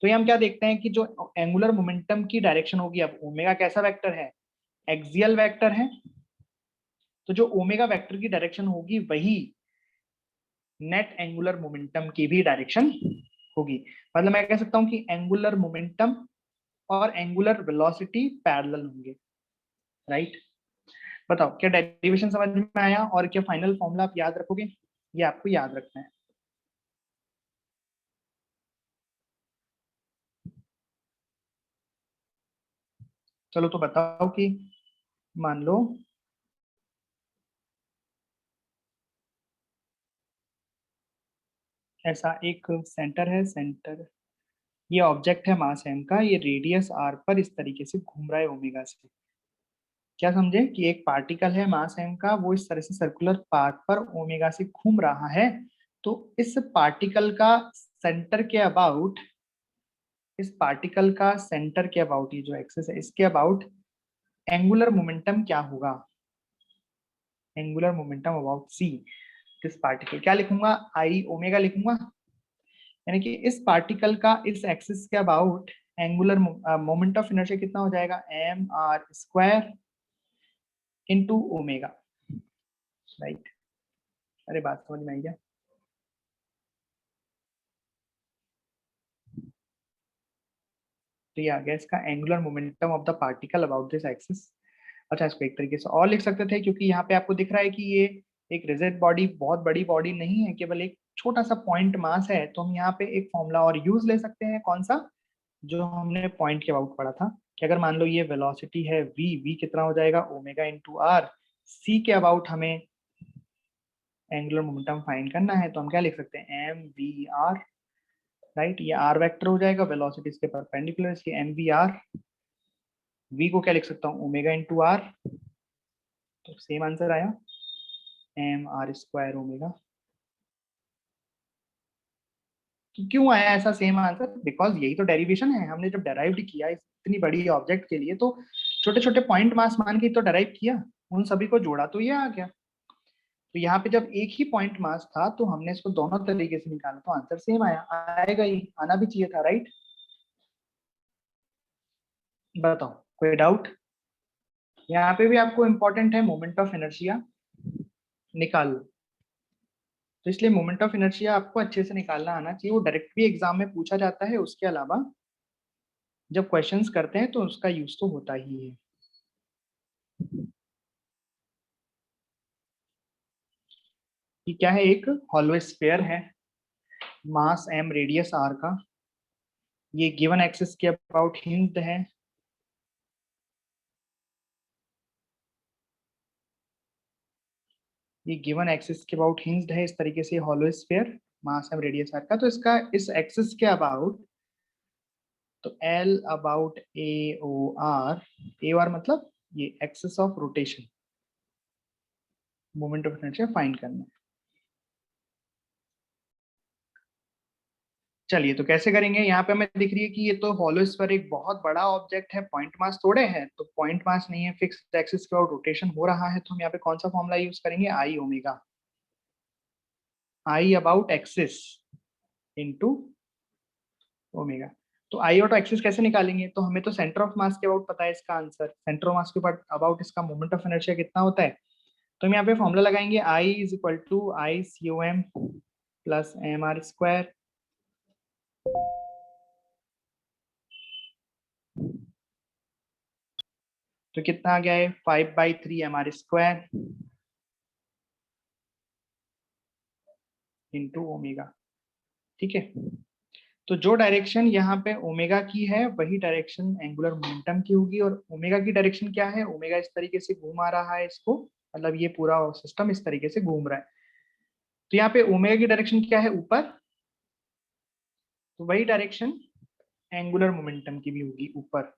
[SPEAKER 1] तो ये हम क्या देखते हैं कि जो एंगुलर मोमेंटम की डायरेक्शन होगी, अब ओमेगा कैसा वेक्टर है, एक्सियल वेक्टर है, तो जो ओमेगा वेक्टर की डायरेक्शन होगी वही नेट एंगुलर मोमेंटम की भी डायरेक्शन होगी। मतलब मैं कह सकता हूं कि एंगुलर मोमेंटम और एंगुलर वेलोसिटी पैरेलल होंगे, राइट। बताओ क्या डेरिवेशन समझ में आया, और क्या फाइनल फॉर्मूला आप याद रखोगे, ये आपको याद रखना है। चलो तो बताओ कि मान लो ऐसा एक सेंटर है, सेंटर ये ऑब्जेक्ट है मास m का, ये रेडियस r पर इस तरीके से घूम रहा है ओमेगा से। क्या समझे कि एक पार्टिकल है मास m का, वो इस तरह से सर्कुलर पाथ पर ओमेगा से घूम रहा है। तो इस पार्टिकल का सेंटर के अबाउट, इस पार्टिकल का सेंटर के अबाउट, ये जो एक्सिस है इसके अबाउट एंगुलर मोमेंटम क्या होगा, angular momentum about see this particle, क्या लिखूंगा, आई ओमेगा लिखूंगा। यानी कि इस पार्टिकल का इस एक्सिस के about angular moment of inertia कितना हो जाएगा, m are square into omega, right. अरे बात समझ में आई क्या, तो ये आ गया इसका angular momentum of the particle about this axis. अच्छा, इसको एक तरीके से और लिख सकते थे, क्योंकि यहाँ पे आपको दिख रहा है कि ये एक रिजिड बॉडी बहुत बड़ी बॉडी नहीं है, केवल एक छोटा सा पॉइंट मास है। तो हम यहाँ पे एक फॉर्मूला और यूज ले सकते हैं, कौन सा, जो हमने पॉइंट के अबाउट पढ़ा था, कि अगर मान लो ये वेलोसिटी है v कितना हो जाएगा, ओमेगा इंटू आर, सी के अबाउट हमें एंगुलर मोमेंटम फाइंड करना है, तो हम क्या लिख सकते हैं, एम वी आर, राइट। ये आर वेक्टर हो जाएगा, वेलोसिटी इसके परपेंडिकुलर, इसलिए एम वी आर, वी को क्या लिख सकता हूँ, ओमेगा इंटू आर, तो सेम आंसर आया, एम आर स्क्वायर ओमेगा। तो क्यों आया ऐसा सेम आंसर, बिकॉज यही तो डेरिवेशन है, हमने जब डेराइव किया इतनी बड़ी ऑब्जेक्ट के लिए, तो छोटे छोटे पॉइंट मास मान के तो डेराइव किया, उन सभी को जोड़ा तो ये आ गया। तो यहाँ पे जब एक ही पॉइंट मास था तो हमने इसको दोनों तरीके से निकाला, तो आंसर सेम आया, आएगा ही, आना भी चाहिए था, राइट। बताओ कोई डाउट, यहाँ पे भी आपको इंपॉर्टेंट है मोमेंट ऑफ इनर्शिया निकाल लो। तो इसलिए मोमेंट ऑफ इनर्शिया आपको अच्छे से निकालना आना चाहिए, वो डायरेक्ट भी एग्जाम में पूछा जाता है, उसके अलावा जब क्वेश्चंस करते हैं तो उसका यूज तो होता ही है। ये क्या है, एक हॉलो स्फीयर है, मास m रेडियस r का, ये गिवन एक्सिस के अबाउट हिंज्ड है, ये गिवन एक्सिस के अबाउट हिंज्ड है, इस तरीके से हॉलो स्फीयर मास m रेडियस r का। तो इसका इस एक्सिस के अबाउट, तो L अबाउट AOR, AOR मतलब ये axis of rotation, moment of inertia find करना है। चलिए तो कैसे करेंगे, यहाँ पे हमें दिख रही है कि ये तो हॉलो स्फीयर एक बहुत बड़ा ऑब्जेक्ट है, पॉइंट मास थोड़े है, तो पॉइंट मास नहीं है, फिक्स एक्सिस के अबाउट रोटेशन हो रहा है, तो हम यहाँ पे कौन सा फॉर्मूला यूज करेंगे, I omega, I about axis into omega. तो आई ऑटो एक्सिस कैसे निकालेंगे? तो हमें तो सेंटर ऑफ मास के अबाउट पता है इसका आंसर, सेंटर ऑफ मास के अबाउट इसका मोमेंट ऑफ इनर्शिया कितना होता है। तो हम यहाँ पे फॉर्मूला लगाएंगे, I is equal to I C O M plus M are square. तो कितना आ गया है, 5/3 M are square into omega. ठीक है, तो जो डायरेक्शन यहाँ पे ओमेगा की है वही डायरेक्शन एंगुलर मोमेंटम की होगी। और ओमेगा की डायरेक्शन क्या है, ओमेगा इस तरीके से घुमा रहा है इसको, मतलब ये पूरा सिस्टम इस तरीके से घूम रहा है। तो यहाँ पे ओमेगा की डायरेक्शन क्या है, ऊपर, तो वही डायरेक्शन एंगुलर मोमेंटम की भी होगी, ऊपर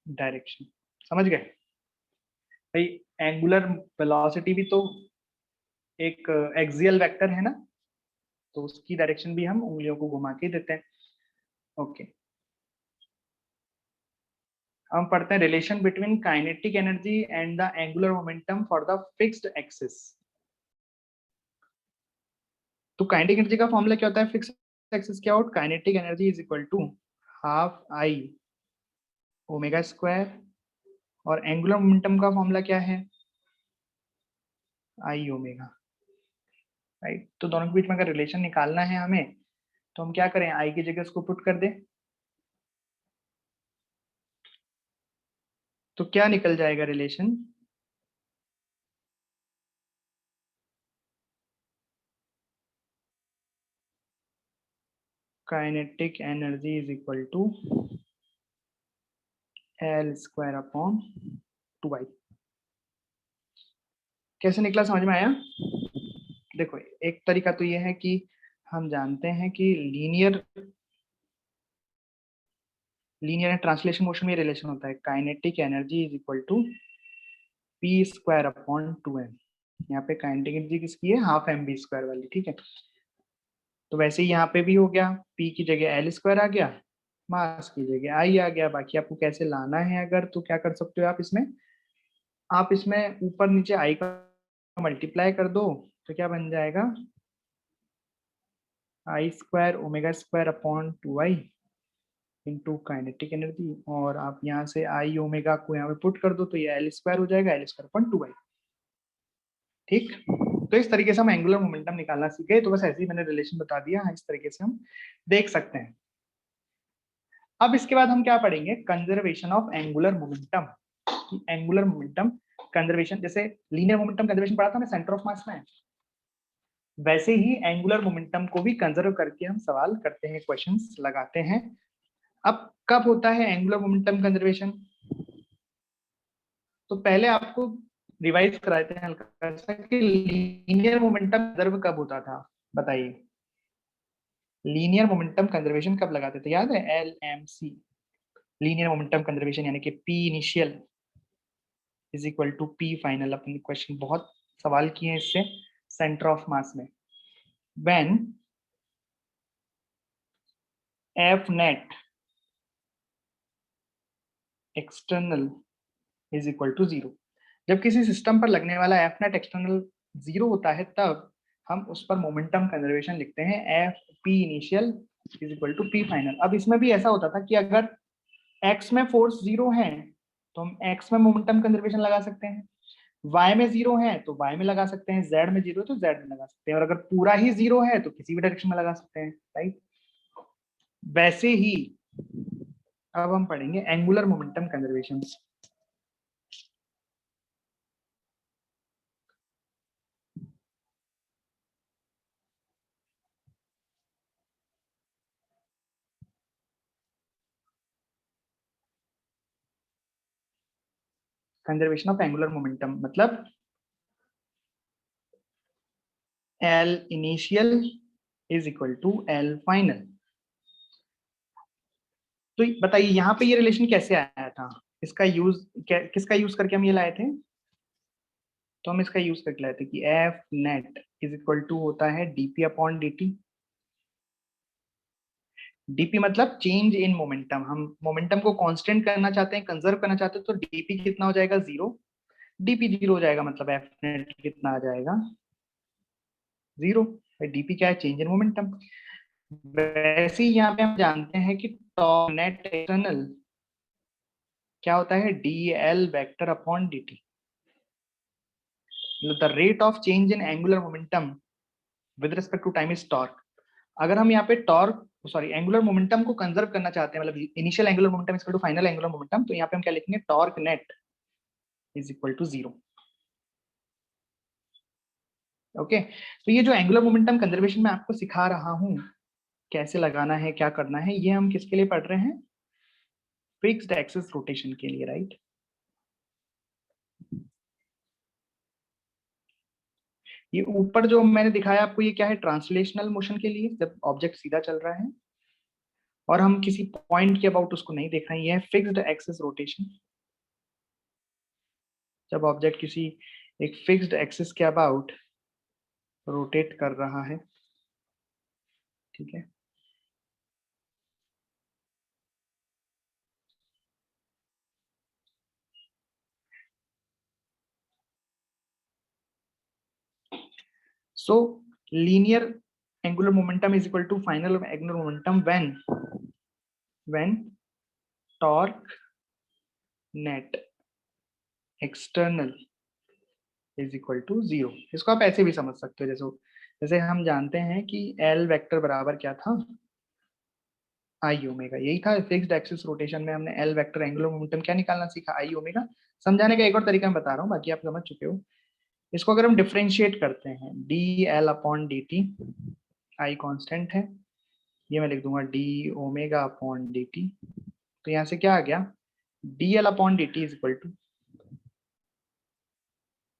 [SPEAKER 1] डायरेक्शन। समझ गए भाई? एंगुलर वेलोसिटी भी तो एक एक्सियल वेक्टर है ना, तो उसकी डायरेक्शन भी हम उंगलियों को घुमा के देते हैं। ओके, हम पढ़ते हैं relation between kinetic energy and the angular momentum for the fixed axis. तो काइनेटिक एनर्जी का फॉर्मूला क्या होता है फिक्स्ड एक्सिस के out, kinetic energy is equal to half I omega square, और एंगुलर मोमेंटम का फॉर्मूला क्या है, आई ओमेगा। राइट, तो दोनों के बीच में अगर रिलेशन निकालना है हमें, तो हम क्या करें, आई की जगह उसको पुट कर दें, तो क्या निकल जाएगा relation, kinetic energy is equal to L square upon 2आई। कैसे निकला, समझ में आया? देखो, एक तरीका तो ये है कि हम जानते हैं कि लीनियर एंड ट्रांसलेशन मोशन में रिलेशन होता है, kinetic energy is equal to p square upon 2m। यहाँ पे काइनेटिक एनर्जी किसकी है, हाफ एम बी स्क्वायर वाली। ठीक है, तो वैसे ही यहाँ पे भी हो गया, पी की जगह एल स्क्वायर आ गया, मास की जगह आई आ गया। बाकी आपको कैसे लाना है अगर, तो क्या कर सकते हो आप इसमें ऊपर नीचे आई का मल्टीप्लाई कर दो, तो क्या बन जाएगा, I square omega square upon 2i into kinetic energy. और आप यहाँ से आई ओमेगा को यहाँ पे पुट कर दो, तो ये एल स्क्वायर हो जाएगा, एल स्क्वायर अपॉन 2i। ठीक, तो इस तरीके से हम एंगुलर मोमेंटम निकालना सीख गए। तो बस ऐसे ही मैंने रिलेशन बता दिया, इस तरीके से हम देख सकते हैं। अब इसके बाद हम क्या पढ़ेंगे, conservation of angular momentum. Angular momentum conservation, जैसे लीनियर मोमेंटम कंजर्वेशन पढ़ा था मैं सेंटर ऑफ मास में, वैसे ही एंगुलर मोमेंटम को भी कंजर्व करके हम सवाल करते हैं, क्वेश्चंस लगाते हैं। अब कब होता है एंगुलर मोमेंटम कंजर्वेशन, तो पहले आपको रिवाइज कराते हैं हल्का सा कि लीनियर मोमेंटम कंजर्व कब होता था, बताइए। लीनियर मोमेंटम कंजर्वेशन कब लगाते थे, याद है, LMC, लीनियर मोमेंटम कंजर्वेशन, यानी कि P initial is equal to P final. अपने क्वेश्चन बहुत सवाल किए हैं इससे सेंटर ऑफ मास में। When F net external is equal to 0, जब किसी सिस्टम पर लगने वाला F नेट एक्सटर्नल 0 होता है, तब हम उस पर मोमेंटम कंजर्वेशन लिखते हैं, F P initial is equal to P final. अब इसमें भी ऐसा होता था कि अगर x में फोर्स 0 है तो हम x में मोमेंटम कंजर्वेशन लगा सकते हैं, y में 0 है तो y में लगा सकते हैं, z में 0 है तो z में लगा सकते हैं, और अगर पूरा ही 0 है तो किसी भी डायरेक्शन में लगा सकते हैं। राइट, वैसे ही अब हम पढ़ेंगे angular momentum conservation. Conservation of angular momentum मतलब L initial is equal to L final. तो बताइए यहाँ पे ये रिलेशन कैसे आया था, इसका यूज किसका यूज करके हम ये लाए थे, तो हम इसका यूज करके लाए थे कि F net is equal to होता है dp अपॉन dt। dp मतलब चेंज इन मोमेंटम, हम मोमेंटम को कांस्टेंट करना चाहते हैं, कंजर्व करना चाहते हैं, तो dp कितना हो जाएगा, 0। dp 0 हो जाएगा, मतलब F नेट कितना आ जाएगा, 0। डीपी क्या है? Change in momentum. वैसे ही यहाँ पे हम जानते हैं कि टॉर्क नेट एक्सटर्नल क्या होता है? D L vector upon D t, the rate of change in angular momentum with respect to time is torque. अगर हम यहाँ पे टॉर्क सॉरी एंगुलर मोमेंटम को कंजर्व करना चाहते हैं, मतलब initial angular momentum equal to final angular momentum, तो यहाँ पे हम क्या लिखेंगे? Torque net is equal to 0। Okay, तो ये जो एंगुलर मोमेंटम कंजर्वेशन मैं आपको सिखा रहा हूँ कैसे लगाना है, क्या करना है, ये हम किसके लिए पढ़ रहे हैं? फिक्स्ड एक्सिस रोटेशन के लिए, राइट? ये ऊपर जो मैंने दिखाया आपको, ये क्या है? ट्रांसलेशनल मोशन के लिए, जब ऑब्जेक्ट सीधा चल रहा है और हम किसी पॉइंट के अबाउट उसको नहीं देख रहे हैं। ये है फिक्स्ड एक्सिस रोटेशन, जब ऑब्जेक्ट किसी एक फिक्स्ड एक्सिस के अबाउट रोटेट कर रहा है, ठीक है? सो linear angular momentum is equal to final angular momentum when torque net external is equal to 0। इसको आप ऐसे भी समझ सकते हो, जैसे जैसे हम जानते हैं कि L वेक्टर बराबर क्या था? आई ओमेगा। यही था फिक्स्ड एक्सिस रोटेशन में, हमने L वेक्टर एंगुलर मोमेंटम क्या निकालना सीखा? आई ओमेगा। समझाने का एक और तरीका मैं बता रहा हूँ, बाकी आप समझ चुके हो। इसको अगर हम डिफरेंशिएट करते हैं, D L upon D T, I constant है, ये मैं लिख दूंगा D omega upon D T. तो यहाँ से क्या आ गया? D L upon D T is equal to,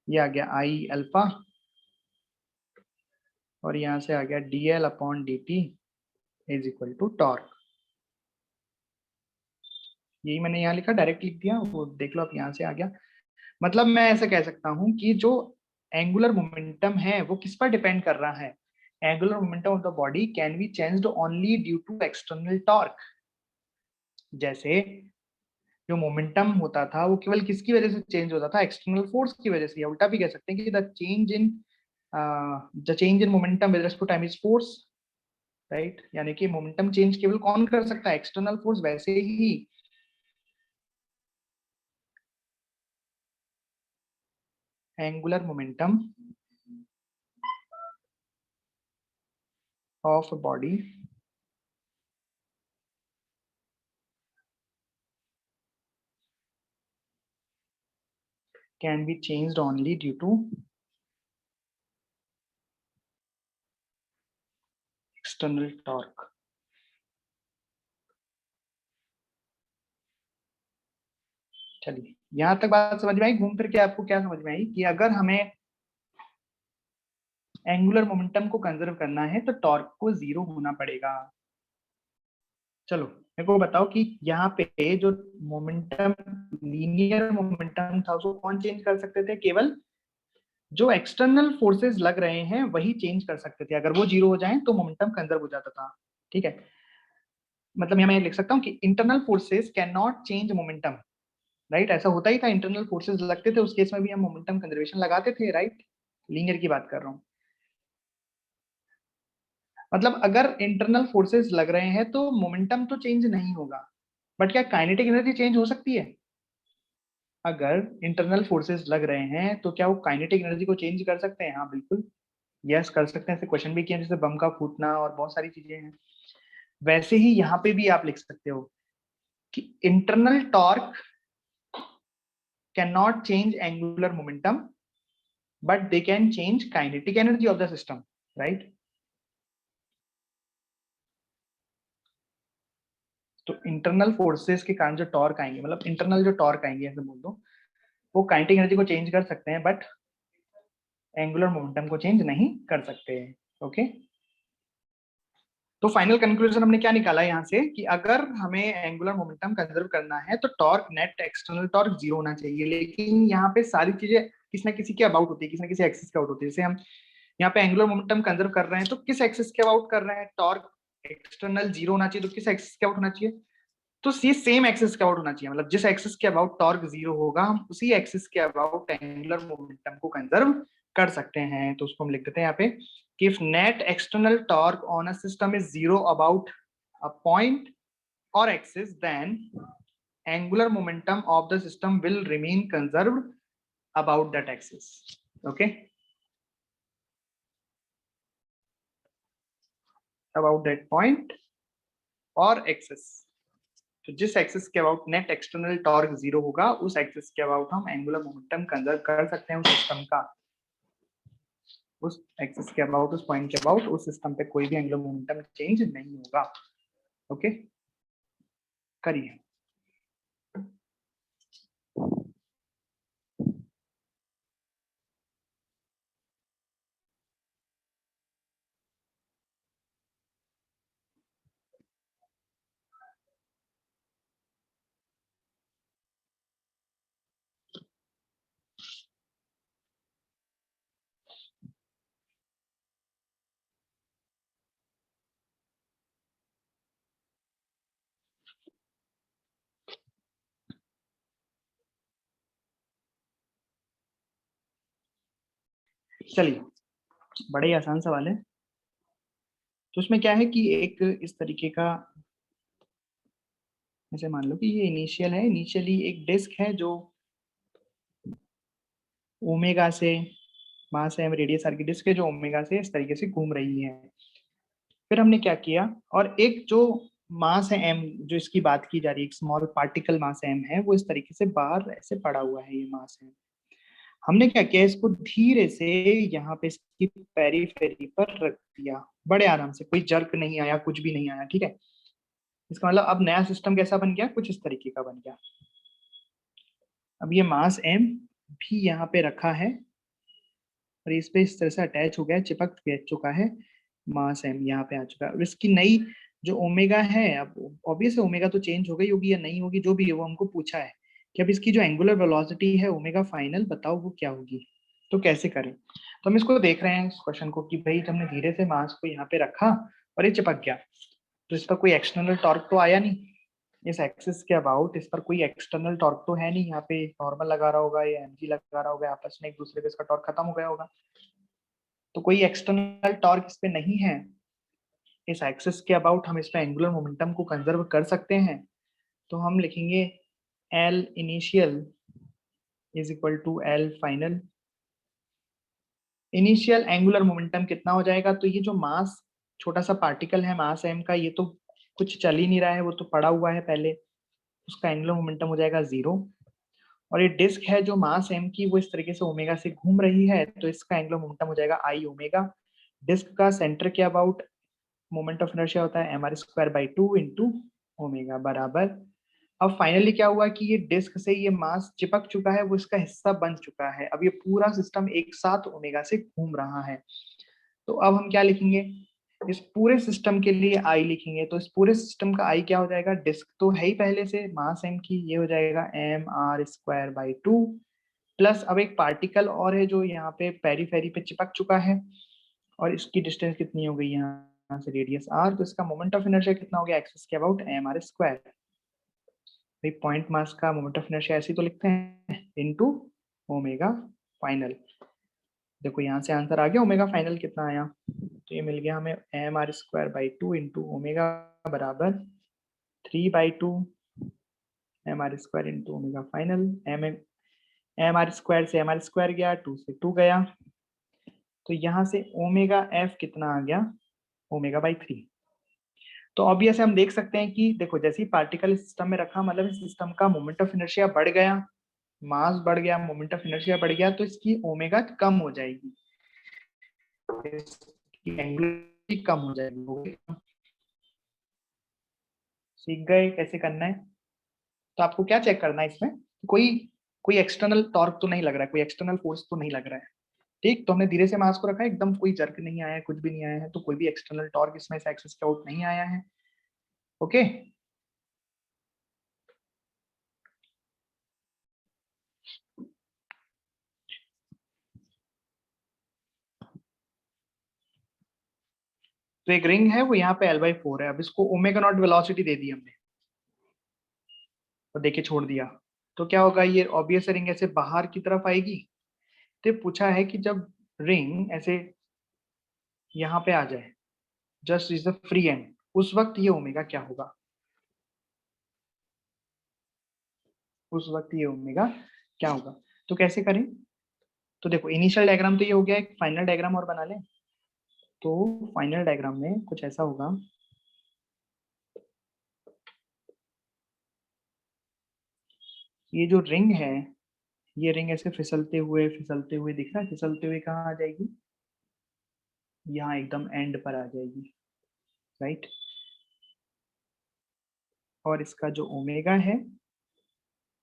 [SPEAKER 1] ये आ गया आई अल्फा, और यहाँ से आ गया D L upon D T is equal to torque. यही मैंने यहाँ लिखा, डायरेक्ट लिख दिया, वो देख लो आप, यहाँ से आ गया। मतलब मैं ऐसे कह सकता हूँ कि जो एंगुलर मोमेंटम है वो किस पर डिपेंड कर रहा है? Angular momentum of the body can be changed only due to external torque. जैसे जो मोमेंटम होता था वो केवल किसकी वजह से चेंज होता था? एक्सटर्नल फोर्स की वजह से। या उल्टा भी कह सकते हैं कि the change in momentum with respect to time is force, right? यानी कि मोमेंटम चेंज केवल कौन कर सकता है? External force. वैसे ही angular momentum of body can be changed only due to external torque। चलिए, यहां तक बात समझ में आई? घूम फिर के आपको क्या समझ में आई कि अगर हमें एंगुलर मोमेंटम को कंजर्व करना है तो टॉर्क को 0 होना पड़ेगा। चलो मेरे को बताओ कि यहाँ पे जो मोमेंटम, लीनियर मोमेंटम था, उसको कौन चेंज कर सकते थे? केवल जो एक्सटर्नल फोर्सेस लग रहे हैं वही चेंज कर सकते थे। अगर वो 0 हो जाए तो मोमेंटम कंजर्व हो जाता था, ठीक है? मतलब यहाँ मैं लिख सकता हूँ कि internal forces can not change momentum, right? ऐसा होता ही था, इंटरनल फोर्सेस लगते थे, उस केस में भी हम मोमेंटम कंजर्वेशन लगाते थे, राइट? लीनियर की बात कर रहा हूँ। मतलब अगर इंटरनल फोर्सेस लग रहे हैं तो मोमेंटम तो चेंज नहीं होगा, बट क्या काइनेटिक एनर्जी चेंज हो सकती है? अगर इंटरनल फोर्सेस लग रहे हैं तो क्या वो काइनेटिक एनर्जी को चेंज कर सकते हैं? हाँ बिल्कुल, यस कर सकते हैं। ऐसे क्वेश्चन भी किए जैसे बम का फूटना और बहुत सारी चीजें हैं। वैसे ही यहाँ पे भी आप लिख सकते हो कि internal torque can not change angular momentum but they can change kinetic energy of the system, right? तो इंटरनल फोर्सेस के कारण जो टॉर्क आएंगे, मतलब इंटरनल जो टॉर्क आएंगे ऐसे बोल दो, वो काइनेटिक एनर्जी को चेंज कर सकते हैं बट एंगुलर मोमेंटम को चेंज नहीं कर सकते हैं। ओके, तो फाइनल कंक्लूजन हमने क्या निकाला यहाँ से कि अगर हमें एंगुलर मोमेंटम कंजर्व करना है तो टॉर्क नेट एक्सटर्नल टॉर्क 0 होना चाहिए। लेकिन यहाँ पे सारी चीजें किसी ना किसी के अबाउट होती है, किसी ना किसी एक्सिस के अबाउट होती है। जैसे हम यहाँ पे एंगुलर मोमेंटम कंजर्व कर रहे हैं तो किस एक्सिस के अबाउट कर रहे हैं? टॉर्क एक्सटर्नल 0 होना चाहिए, तो किस एक्सिस के अबाउट होना चाहिए? तो ये सेम एक्सिस के अबाउट होना चाहिए। मतलब जिस एक्सिस के अबाउट टॉर्क 0 होगा, हम उसी एक्सिस के अबाउट एंगुलर मोमेंटम को कंजर्व कर सकते हैं। तो उसको हम लिख देते हैं यहाँ पे कि if net external torque on a system is zero about a point or axis, then angular momentum of the system will remain conserved about that axis. Okay, about that point or axis. तो जिस axis के about net external torque zero होगा, उस axis के about हम angular momentum conserve कर सकते हैं उस सिस्टम का। उस एक्सिस के अबाउट, उस पॉइंट के अबाउट उस सिस्टम पे कोई भी एंगुलर मोमेंटम चेंज नहीं होगा। ओके, करिए। चलिए, बड़े ही आसान सवाल है। तो उसमें क्या है कि एक इस तरीके का, ऐसे मान लो कि ये इनिशियल है, इनिशियली एक डिस्क है जो ओमेगा से, मास है रेडियस आर की डिस्क है जो ओमेगा से इस तरीके से घूम रही है। फिर हमने क्या किया, और एक जो मास है एम, जो इसकी बात की जा रही है, एक स्मॉल पार्टिकल मास एम है, वो इस तरीके से बाहर ऐसे पड़ा हुआ है, ये मास है। हमने क्या किया, इसको धीरे से यहाँ पे इसकी पेरीफेरी पर रख दिया, बड़े आराम से, कोई जर्क नहीं आया, कुछ भी नहीं आया। ठीक है, इसका मतलब अब नया सिस्टम कैसा बन गया, कुछ इस तरीके का बन गया। अब ये मास एम भी यहाँ पे रखा है और इस पे इस तरह से अटैच हो गया, चिपक चुका है, मास एम यहाँ पे आ चुका है। इसकी नई जो ओमेगा है, अब ऑब्वियस ओमेगा तो चेंज हो गई होगी या नहीं होगी, जो भी है वो हमको पूछा है कि अब इसकी जो एंगुलर वेलोसिटी है ओमेगा फाइनल, बताओ वो क्या होगी। तो कैसे करें, तो हम इसको देख रहे हैं इस क्वेश्चन को कि भाई हमने धीरे से मास को यहाँ पे रखा और ये चिपक गया, तो इस पर कोई एक्सटर्नल टॉर्क तो आया नहीं, इस एक्सिस के अबाउट इस पर कोई एक्सटर्नल टॉर्क तो है नहीं, यहाँ पे नॉर्मल लगा रहा होगा या एमजी लगा रहा होगा, आपस में एक दूसरे पे इसका टॉर्क खत्म हो गया होगा, तो कोई एक्सटर्नल टॉर्क इस पे नहीं है। इस एक्सिस के अबाउट हम इस पे एंगुलर मोमेंटम को कंजर्व कर सकते हैं, तो हम लिखेंगे L initial is equal to L final. Initial angular momentum कितना हो जाएगा, तो ये जो मास, छोटा सा पार्टिकल है मास m का, ये तो कुछ चल ही नहीं रहा है, वो तो पड़ा हुआ है पहले, उसका एंगुलर मोमेंटम हो जाएगा 0। और ये डिस्क है जो मास m की, वो इस तरीके से ओमेगा से घूम रही है, तो इसका एंगुलर मोमेंटम हो जाएगा I ओमेगा। डिस्क का सेंटर के अबाउट मोमेंट ऑफ इनर्शिया होता है mr²/2 इंटू ओमेगा बराबर। अब फाइनली क्या हुआ कि ये डिस्क से ये मास चिपक चुका है, वो इसका हिस्सा बन चुका है, अब ये पूरा सिस्टम एक साथ ओमेगा से घूम रहा है। तो अब हम क्या लिखेंगे, इस पूरे सिस्टम के लिए आई लिखेंगे, तो इस पूरे सिस्टम का आई क्या हो जाएगा, डिस्क तो है ही पहले से मास एम की, ये हो जाएगा mr²/2 प्लस अब एक पार्टिकल और है जो यहाँ पे पेरीफेरी पे चिपक चुका है, और इसकी डिस्टेंस कितनी हो गई यहाँ से, रेडियस r, तो इसका मोमेंट ऑफ इनर्शिया कितना हो गया, एक्सिस के अबाउट mr²। भाई पॉइंट मास का मोमेंट ऑफ इनर्शिया ऐसे तो लिखते हैं, इनटू ओमेगा फाइनल। देखो यहाँ से आंसर आ गया, ओमेगा फाइनल कितना आया, तो ये मिल गया हमें mr²/2 इंटू ओमेगा बराबर 3/2 mr² into omega final. mr² से mr² गया, 2 से 2 गया, तो यहाँ से ओमेगा f कितना आ गया, ओमेगा/3। तो ऑब्वियस हम देख सकते हैं कि देखो जैसे ही पार्टिकल सिस्टम में रखा, मतलब इस सिस्टम का मोमेंट ऑफ इनर्शिया बढ़ गया, मास बढ़ गया, मोमेंट ऑफ इनर्शिया बढ़ गया, तो इसकी ओमेगा कम हो जाएगी, इसकी एंगुलर कम हो जाएगी। सीख गए कैसे करना है। तो आपको क्या चेक करना है इसमें, कोई कोई एक्सटर्नल टॉर्क तो नहीं लग रहा है, कोई एक्सटर्नल फोर्स तो नहीं लग रहा है। ठीक, तो हमने धीरे से मास को रखा है, एकदम कोई जर्क नहीं आया है, कुछ भी नहीं आया है, तो कोई भी एक्सटर्नल टॉर्क इसमें से एक्सिस के आउट नहीं आया है। ओके, तो एक रिंग है वो यहाँ पे L/4 है, अब इसको ओमेगा नॉट वेलोसिटी दे दी हमने और देके छोड़ दिया, तो क्या होगा, ये ऑब्वियस रिंग ऐसे बाहर की तरफ आएगी। तो पूछा है कि जब रिंग ऐसे यहाँ पे आ जाए, just is the free and, उस वक्त ये ओमेगा क्या होगा, उस वक्त ये ओमेगा क्या होगा। तो कैसे करें, तो देखो इनिशियल डायग्राम तो ये हो गया, एक फाइनल डायग्राम और बना लें। तो फाइनल डायग्राम में कुछ ऐसा होगा, ये जो रिंग है, ये रिंग ऐसे फिसलते हुए दिख रहा है, फिसलते हुए कहाँ आ जाएगी, यहाँ एकदम एंड पर आ जाएगी, राइट। और इसका जो ओमेगा है,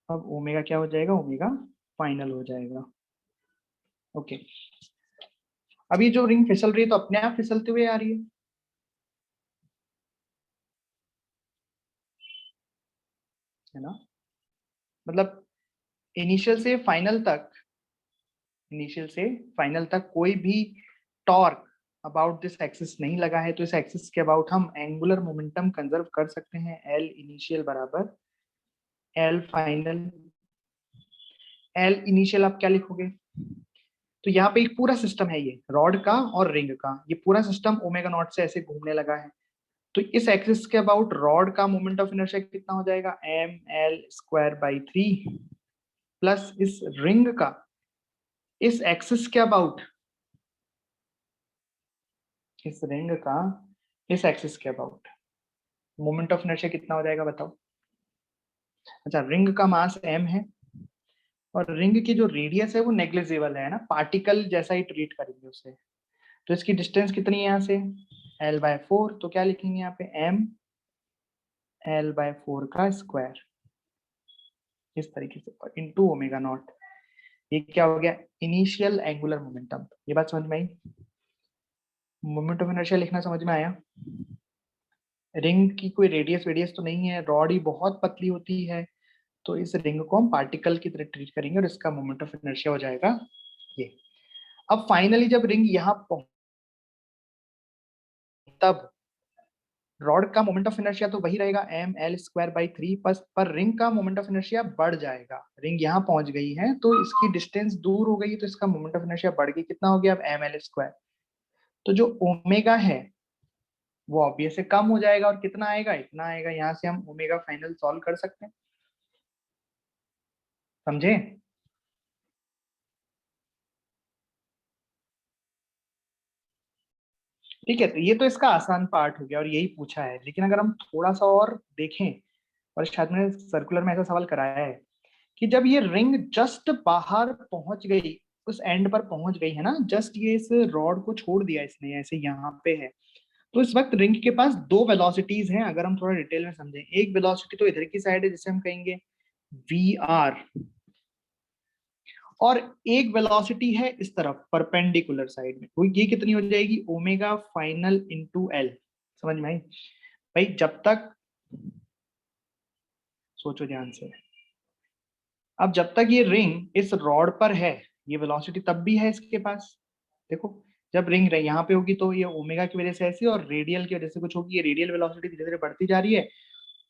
[SPEAKER 1] अब ओमेगा क्या हो जाएगा, ओमेगा फाइनल हो जाएगा। ओके, अभी जो रिंग फिसल रही है तो अपने आप फिसलते हुए आ रही है ना, मतलब इनिशियल से फाइनल तक, इनिशियल से फाइनल तक कोई भी टॉर्क अबाउट दिस एक्सिस नहीं लगा है, तो इस एक्सिस के अबाउट हम एंगुलर मोमेंटम कंजर्व कर सकते हैं, एल इनिशियल बराबर एल फाइनल। एल इनिशियल आप क्या लिखोगे, तो यहाँ पे एक पूरा सिस्टम है, ये रॉड का और रिंग का, ये पूरा सिस्टम ओमेगा नॉट से ऐसे घूमने लगा है। तो इस एक्सिस के अबाउट रॉड का मोमेंट ऑफ इनर्शिया कितना हो जाएगा, m l square by 3, plus इस रिंग का इस एक्सिस के अबाउट, इस रिंग का इस एक्सिस के अबाउट मोमेंट ऑफ इनर्शिया कितना हो जाएगा बताओ। अच्छा, रिंग का मास m है, और रिंग की जो रेडियस है वो नेग्लिजिबल है ना, पार्टिकल जैसा ही ट्रीट करेंगे उसे। तो इसकी डिस्टेंस कितनी है यहाँ से, l/4, तो क्या लिखेंगे यहाँ पे, m l/4 का स्क्वायर, इस तरीके से, और इनटू ओमेगा नॉट। ये क्या हो गया, इनिशियल एंगुलर मोमेंटम। ये बात समझ में आई, मोमेंट ऑफ इनर्शिया लिखना समझ में आया। रिंग की कोई रेडियस वेडियस तो नहीं है, रॉड ही बहुत पतली होती है, तो इस रिंग को हम पार्टिकल की तरह ट्रीट करेंगे और इसका मोमेंट ऑफ इनर्शिया हो जाएगा ये। अब फाइनली जब रिंग यहाँ पहुंच, तब रॉड का मोमेंट ऑफ इनर्शिया तो वही रहेगा एम एल स्क्वायर बाई 3, पर रिंग का मोमेंट ऑफ इनर्शिया बढ़ जाएगा। रिंग यहाँ पहुंच गई है तो इसकी डिस्टेंस दूर हो गई, तो इसका मोमेंट ऑफ इनर्शिया बढ़ गई, कितना हो गया अब एम एल स्क्वायर। तो जो ओमेगा है वो ऑब्वियस से कम हो जाएगा, और कितना आएगा, इतना आएगा। यहाँ से हम ओमेगा फाइनल सॉल्व कर सकते हैं, समझे। ठीक है, तो ये तो इसका आसान पार्ट हो गया और यही पूछा है, लेकिन अगर हम थोड़ा सा और देखें, और शायद मैंने सर्कुलर में ऐसा सवाल कराया है कि जब ये रिंग जस्ट बाहर पहुंच गई, उस एंड पर पहुंच गई है ना, जस्ट ये इस रॉड को छोड़ दिया इसने, ऐसे यहाँ पे है, तो इस वक्त रिंग के पास दो वेलोसिटीज हैं। अगर हम थोड़ा डिटेल में समझें, एक वेलोसिटी तो इधर की साइड है जिसे हम कहेंगे वी आर, और एक वेलोसिटी है इस तरफ परपेंडिकुलर साइड में, तो ये कितनी हो जाएगी, ओमेगा फाइनल इंटू एल। समझ में आई भाई, जब तक, सोचो ध्यान से, अब जब तक ये रिंग इस रॉड पर है, ये वेलोसिटी तब भी है इसके पास। देखो, जब रिंग यहाँ पे होगी तो ये ओमेगा की वजह से ऐसी, और रेडियल की वजह से कुछ होगी, ये रेडियल वेलोसिटी धीरे धीरे बढ़ती जा रही है,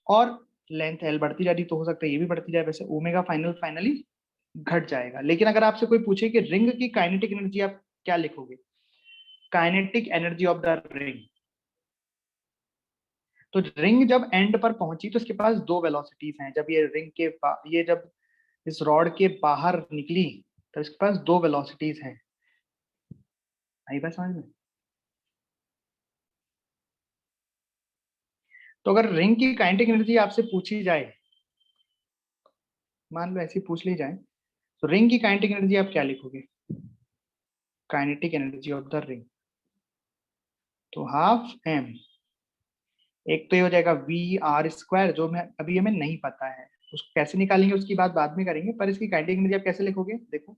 [SPEAKER 1] और लेंथ एल बढ़ती जा रही है, तो हो सकता है ये भी बढ़ती जाए। वैसे ओमेगा फाइनल फाइनली घट जाएगा। लेकिन अगर आपसे कोई पूछे कि रिंग की काइनेटिक एनर्जी, आप क्या लिखोगे, kinetic energy of the ring. तो रिंग जब एंड पर पहुंची तो इसके पास दो वेलोसिटीज हैं, जब ये रिंग के ये जब इस रॉड के बाहर निकली तो इसके पास दो वेलोसिटीज हैं। आई बात समझ में। तो अगर रिंग की काइनेटिक एनर्जी आपसे पूछी जाए, मान लो ऐसी पूछ ली जाए, तो रिंग की काइनेटिक एनर्जी आप क्या लिखोगे, kinetic energy of the ring, तो हाफ एम, एक तो ये हो जाएगा वी आर स्क्वायर, जो मैं अभी हमें नहीं पता है, उसको कैसे निकालेंगे उसकी बात बाद में करेंगे, पर इसकी काइनेटिक एनर्जी आप कैसे लिखोगे, देखो,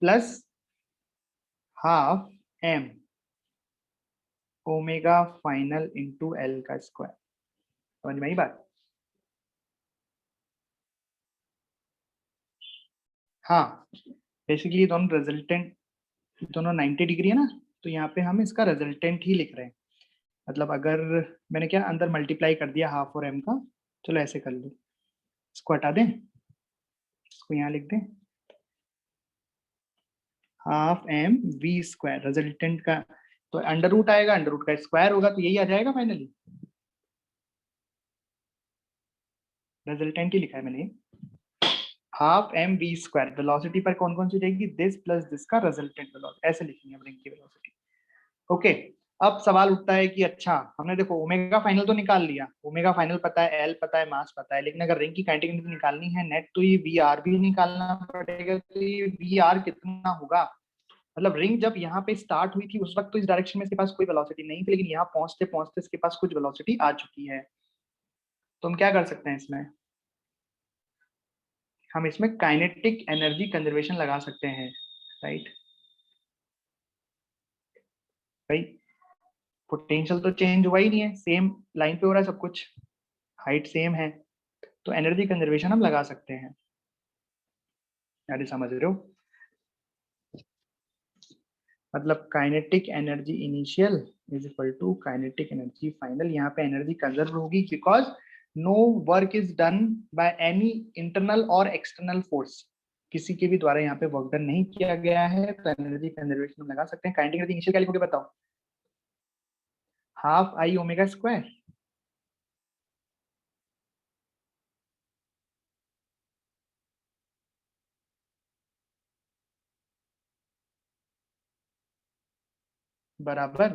[SPEAKER 1] plus half m omega final into l का स्क्वायर। समझ में आई बात। हाँ, बेसिकली दोनों रिजल्टेंट, दोनों 90 डिग्री है ना, तो यहाँ पे हम इसका रिजल्टेंट ही लिख रहे हैं। मतलब अगर मैंने क्या अंदर मल्टीप्लाई कर दिया हाफ और एम का, चलो ऐसे कर लो, इसको हटा दें, इसको यहाँ लिख दें, half m v square resultant का, तो अंडर रूट आएगा, अंडर रूट का स्क्वायर होगा, तो यही आ जाएगा फाइनली। रिजल्टेंट ही लिखा है मैंने, half m v square. Velocity पर कौन कौन सी रहेगी, दिस प्लस दिस का रिजल्टेंट वेलोसिटी, ऐसे लिखेंगे रिंग की वेलोसिटी। ओके, अब सवाल उठता है कि अच्छा हमने देखो ओमेगा फाइनल तो निकाल लिया, ओमेगा फाइनल पता है, एल पता है, मास पता है, लेकिन अगर रिंग की काइनेटिक एनर्जी निकालनी है नेट, तो ये वी आर भी निकालना पड़ेगा। तो ये वी आर कितना होगा, मतलब रिंग जब यहाँ पे स्टार्ट हुई थी उस वक्त तो इस डायरेक्शन में इसके पास कोई वेलोसिटी नहीं थी, लेकिन यहाँ पहुंचते पहुंचते इसके पास कुछ वेलोसिटी आ चुकी है। तो हम क्या कर सकते हैं इसमें, हम इसमें काइनेटिक एनर्जी कंजर्वेशन लगा सकते हैं, राइट भाई। पोटेंशियल तो चेंज हुआ ही नहीं है, सेम लाइन पे हो रहा है सब कुछ, हाइट सेम है, तो एनर्जी कंजर्वेशन हम लगा सकते हैं। यार समझ रहे हो, मतलब kinetic energy initial is equal to kinetic energy final. यहाँ पे एनर्जी कंजर्व होगी because no work is done by any internal और एक्सटर्नल फोर्स, किसी के भी द्वारा यहाँ पे वर्क डन नहीं किया गया है, तो एनर्जी कंजर्वेशन हम लगा सकते हैं। काइनेटिक एनर्जी इनिशियल क्या लिखोगे बताओ, हाफ आई ओमेगा स्क्वायर, बराबर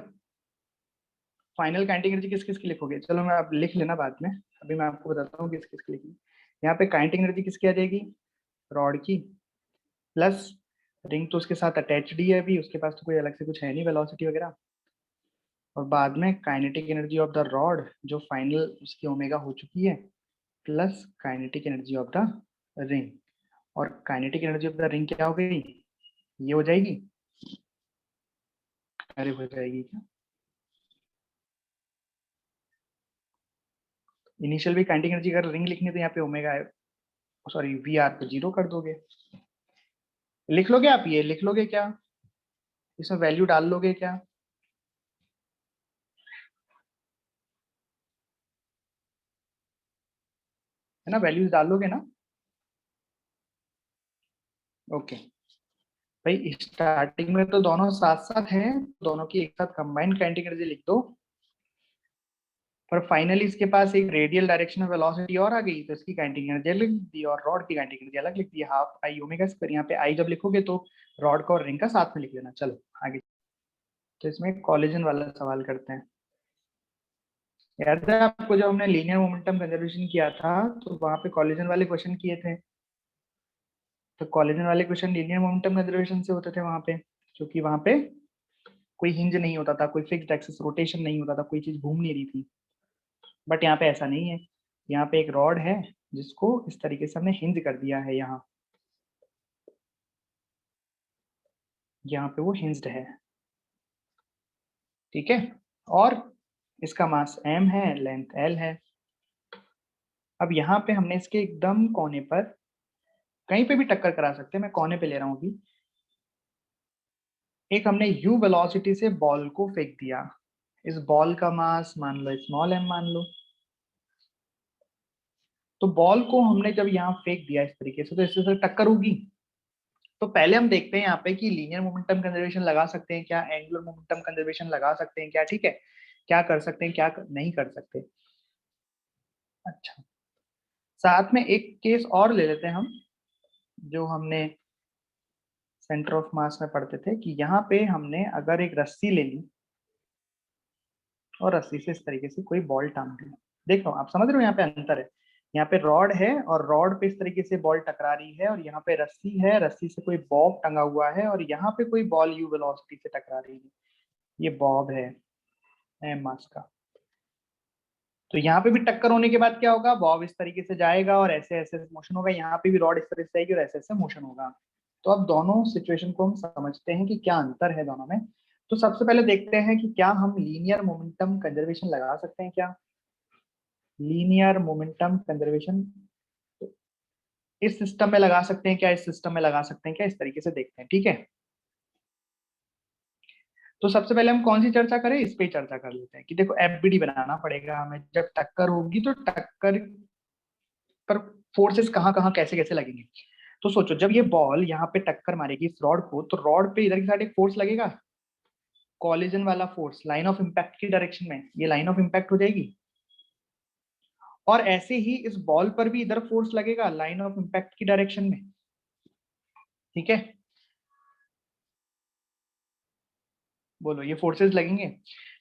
[SPEAKER 1] फाइनल काइनेटिक एनर्जी किस किस की लिखोगे, चलो मैं आप लिख लेना बाद में, अभी मैं आपको बताता हूँ किस किस की लिखी। यहाँ पे काइनेटिक एनर्जी किसकी आ जाएगी, रॉड की, प्लस रिंग तो उसके साथ अटैच्ड ही है, अभी उसके पास तो कोई अलग से कुछ है नहीं वेलोसिटी वगैरह, और बाद में kinetic energy of the rod जो फाइनल उसकी ओमेगा हो चुकी है, plus kinetic energy of the ring. और kinetic energy of the ring क्या हो गई, ये हो जाएगी, अरे हो जाएगी क्या, इनिशियल भी काइनेटिक एनर्जी अगर रिंग लिखनी है तो यहाँ पे ओमेगा है, सॉरी वी आर पे 0 कर दोगे, लिख लोगे आप, ये लिख लोगे क्या, इसमें वैल्यू डाल लोगे क्या, है ना, वैल्यूज डाल लोगे ना। ओके भाई, स्टार्टिंग में तो दोनों साथ साथ हैं, दोनों की एक साथ कंबाइंड काइनेटिक एनर्जी लिख दो, पर फाइनली इसके पास एक रेडियल डायरेक्शन में वेलोसिटी और आ गई, तो इसकी काइनेटिक एनर्जी अलग लिख दी और रॉड की काइनेटिक एनर्जी अलग लिख दी, हाफ आई ओमेगा स्क्वायर। यहाँ पे आई जब लिखोगे तो रॉड का और रिंग का साथ में लिख लेना। चलो आगे, तो इसमें कॉलिजन वाला सवाल करते हैं। याद है आपको जब हमने लीनियर मोमेंटम कंजर्वेशन किया था, तो वहां पे कॉलिजन वाले क्वेश्चन किए थे, तो कॉलिजन वाले क्वेश्चन लीनियर मोमेंटम कंजर्वेशन से होते थे वहां पे, क्योंकि वहां पे कोई हिंज नहीं होता था, कोई फिक्स्ड एक्सिस रोटेशन नहीं होता था, कोई चीज घूम नहीं रही थी। बट यहाँ पे ऐसा नहीं है, यहाँ पे एक रॉड है जिसको इस तरीके से हमने हिंज कर दिया है, यहाँ पे वो हिंज्ड है, ठीक है, और इसका मास m है, लेंथ l है। अब यहाँ पे हमने इसके एकदम कोने पर, कहीं पे भी टक्कर करा सकते हैं, मैं कोने पे ले रहा हूँ अभी, एक हमने u वेलोसिटी से बॉल को फेंक दिया, इस बॉल का मास मान लो स्मॉल m मान लो, तो बॉल को हमने जब यहाँ फेंक दिया इस तरीके से, तो इससे टक्कर होगी। तो पहले हम देखते हैं यहाँ पे कि लीनियर मोमेंटम कंजर्वेशन लगा सकते हैं क्या, एंगुलर मोमेंटम कंजर्वेशन लगा सकते हैं क्या, ठीक है, क्या कर सकते हैं नहीं कर सकते। अच्छा, साथ में एक केस और ले लेते हैं हम, जो हमने सेंटर ऑफ मास में पढ़ते थे, कि यहाँ पे हमने अगर एक रस्सी ले ली और रस्सी से इस तरीके से कोई बॉल टांग दी, देखो आप समझ रहे हो यहाँ पे अंतर है, यहाँ पे रॉड है और रॉड पे इस तरीके से बॉल टकरा रही है, और यहाँ पे रस्सी है, रस्सी से कोई बॉब टंगा हुआ है, और यहाँ पे कोई बॉल यू वेलोसिटी से टकरा रही है, ये बॉब है एम मास का। तो यहाँ पे भी टक्कर होने के बाद क्या होगा, बॉब इस तरीके से जाएगा और ऐसे ऐसे मोशन होगा, यहाँ पे भी रॉड इस तरह से जाएगी और ऐसे ऐसे मोशन होगा। तो अब दोनों सिचुएशन को हम समझते हैं कि क्या अंतर है दोनों में। तो सबसे पहले देखते हैं कि क्या हम लीनियर मोमेंटम कंजर्वेशन लगा सकते हैं क्या, लीनियर मोमेंटम कंजर्वेशन इस सिस्टम में लगा सकते हैं क्या, इस सिस्टम में लगा सकते हैं क्या, इस तरीके से देखते हैं, ठीक है। तो सबसे पहले हम कौन सी चर्चा करें, इस पे चर्चा कर लेते हैं कि देखो एफबीडी बनाना पड़ेगा हमें, जब टक्कर होगी तो टक्कर पर फोर्सेस कहाँ कहाँ कैसे कैसे लगेंगे। तो सोचो जब ये बॉल यहाँ पे टक्कर मारेगी इस रॉड को, तो रॉड पे इधर की साइड एक फोर्स लगेगा, कॉलिजन वाला फोर्स, लाइन ऑफ इम्पैक्ट की डायरेक्शन में, ये लाइन ऑफ इम्पैक्ट हो जाएगी। और ऐसे ही इस बॉल पर भी इधर फोर्स लगेगा लाइन ऑफ इम्पैक्ट की डायरेक्शन में, ठीक है। बोलो, ये फोर्सेस लगेंगे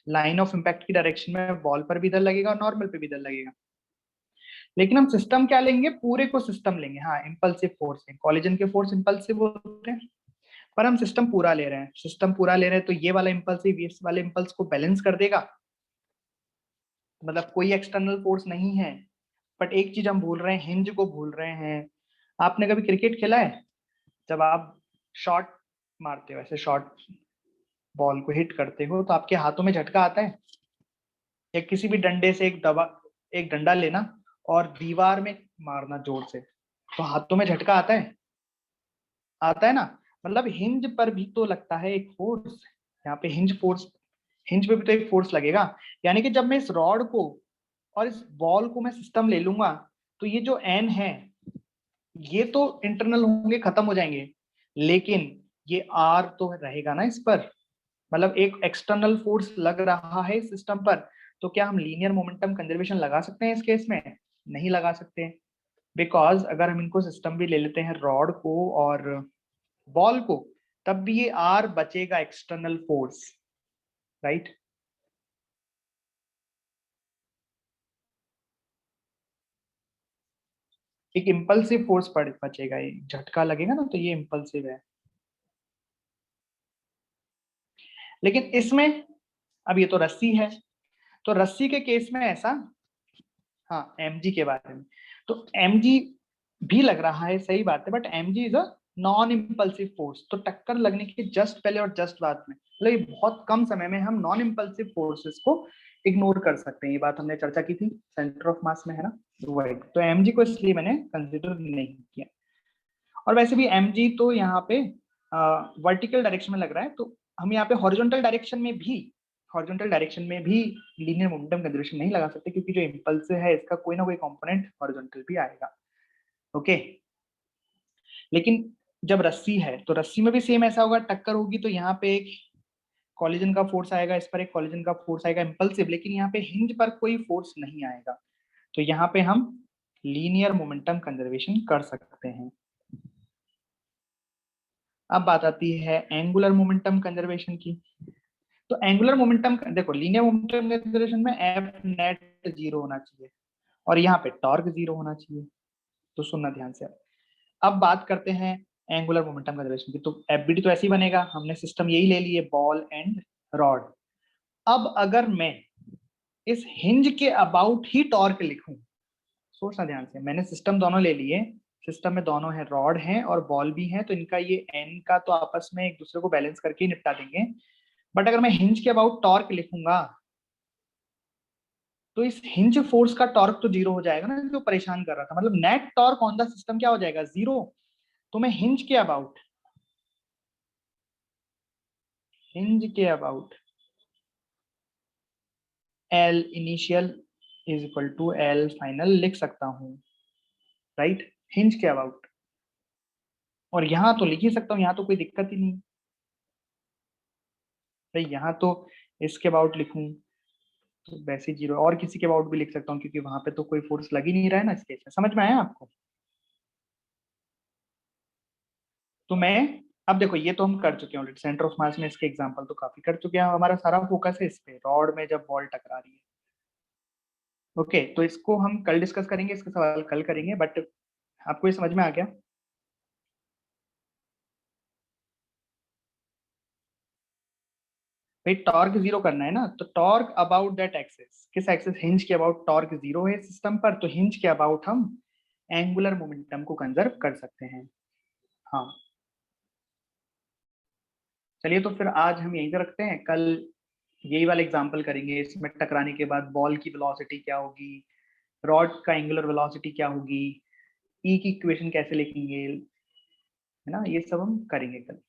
[SPEAKER 1] लाइन ऑफ इम्पैक्ट की डायरेक्शन में, बॉल पर भी इधर लगेगा और नॉर्मल पे भी इधर लगेगा। लेकिन हम सिस्टम क्या लेंगे, पूरे को सिस्टम लेंगे। हाँ, इम्पल्सिव फोर्स है, कॉलिजन के फोर्स इम्पल्सिव होते हैं, पर हम सिस्टम पूरा ले रहे हैं। सिस्टम पूरा ले रहे हैं तो ये वाला इम्पल्सिव इस वाले इम्पल्स को बैलेंस कर देगा, मतलब कोई एक्सटर्नल फोर्स नहीं है। बट एक चीज हम भूल रहे हैं, हिंज को भूल रहे हैं। आपने कभी क्रिकेट खेला है? जब आप शॉट मारते हो, ऐसे शॉट बॉल को हिट करते हो, तो आपके हाथों में झटका आता है। या किसी भी डंडे से एक डंडा लेना और दीवार में मारना जोर से, तो हाथों में झटका आता है, आता है ना। मतलब हिंज पर भी तो लगता है एक फोर्स, यहाँ पे हिंज फोर्स, हिंज पे भी तो एक फोर्स लगेगा। यानी कि जब मैं इस रॉड को और इस बॉल को मैं सिस्टम ले लूंगा, तो ये जो एन है ये तो इंटरनल होंगे, खत्म हो जाएंगे, लेकिन ये आर तो रहेगा ना इस पर। मतलब एक एक्सटर्नल फोर्स लग रहा है सिस्टम पर, तो क्या हम लीनियर मोमेंटम कंजर्वेशन लगा सकते हैं इस केस में? नहीं लगा सकते, बिकॉज अगर हम इनको सिस्टम भी ले लेते हैं, रॉड को और बॉल को, तब भी ये आर बचेगा एक्सटर्नल फोर्स, राइट। एक इम्पल्सिव फोर्स बचेगा, ये झटका लगेगा ना, तो ये इम्पल्सिव है। लेकिन इसमें, अब ये तो रस्सी है, तो रस्सी के केस में ऐसा, हाँ mg के बारे में, तो mg भी लग रहा है, सही बात है, but mg is a non impulsive force. तो टक्कर लगने के जस्ट पहले और जस्ट बाद में, मतलब ये बहुत कम समय में हम नॉन इम्पल्सिव फोर्सेस को इग्नोर कर सकते हैं। ये बात हमने चर्चा की थी, सेंटर ऑफ मास में है ना, वही तो mg को इसलिए मैंने कंसिडर नहीं किया। और वैसे भी mg तो यहाँ पे वर्टिकल डायरेक्शन में लग रहा है, तो हम यहाँ पे हॉरिजॉन्टल डायरेक्शन में भी, लीनियर मोमेंटम कंजर्वेशन नहीं लगा सकते, क्योंकि जो इम्पल्स है इसका कोई ना कोई कंपोनेंट हॉरिजॉन्टल भी आएगा, ओके। लेकिन जब रस्सी है, तो रस्सी में भी सेम ऐसा होगा, टक्कर होगी तो यहाँ पे एक कॉलिजन का फोर्स आएगा, इस पर एक कॉलिजन का फोर्स आएगा इम्पल्सिव, लेकिन यहाँ पे हिंज पर कोई फोर्स नहीं आएगा। तो यहाँ पे हम लीनियर मोमेंटम कंजर्वेशन कर सकते हैं। अब बात आती है एंगुलर मोमेंटम कंजर्वेशन की। तो एंगुलर मोमेंटम, देखो लीनियर मोमेंटम कंजर्वेशन में एफ नेट जीरो होना चाहिए और यहाँ पे टॉर्क जीरो होना चाहिए। तो सुनना ध्यान से। अब बात करते हैं एंगुलर मोमेंटम कंजर्वेशन की। तो एफबीडी तो ऐसे ही बनेगा, हमने सिस्टम यही ले लिए, बॉल एंड रॉड। अब अगर मैं इस हिंज के अबाउट ही टॉर्क लिखूं, सोचना ध्यान से, मैंने सिस्टम दोनों ले लिए, सिस्टम में दोनों है, रॉड है और बॉल भी है, तो इनका ये एन का तो आपस में एक दूसरे को बैलेंस करके ही निपटा देंगे। बट अगर मैं हिंज के अबाउट टॉर्क लिखूंगा, तो इस हिंज फोर्स का टॉर्क तो जीरो हो जाएगा ना, जो परेशान कर रहा था। मतलब net torque on the system क्या हो जाएगा, जीरो। तो मैं हिंज के about L initial is equal to L final लिख सकता हूं, राइट। हिंज के अबाउट, और यहां तो लिख ही सकता हूं, यहां तो कोई दिक्कत ही नहीं भाई। यहाँ तो इसके अबाउट लिखूं तो वैसे जीरो, और किसी के अबाउट भी लिख सकता हूँ, क्योंकि वहां पे तो कोई फोर्स लग ही नहीं रहा है ना इस केस में। समझ में आया आपको? तो मैं, अब देखो ये तो हम कर चुके हैं ऑलरेडी, सेंटर ऑफ मास में इसके एग्जांपल तो काफी कर चुके हैं। हमारा सारा फोकस है इस पे, रॉड में जब बॉल टकरा रही है। ओके, तो इसको हम कल डिस्कस करेंगे, इसके सवाल कल करेंगे। बट आपको ये समझ में आ गया? भाई टॉर्क जीरो करना है ना, तो टॉर्क अबाउट दैट एक्सिस, किस एक्सिस, हिंज के अबाउट टॉर्क जीरो है सिस्टम पर, तो हिंज के अबाउट हम एंगुलर मोमेंटम को कंजर्व कर सकते हैं। हाँ, चलिए तो फिर आज हम यहीं पे रखते हैं, कल यही वाला एग्जांपल करेंगे। इसमें टकराने के बाद बॉल की वेलोसिटी क्या होगी, रॉड का एंगुलर वेलोसिटी क्या होगी, ई की इक्वेशन कैसे लिखेंगे, है ना, ये सब हम करेंगे कल।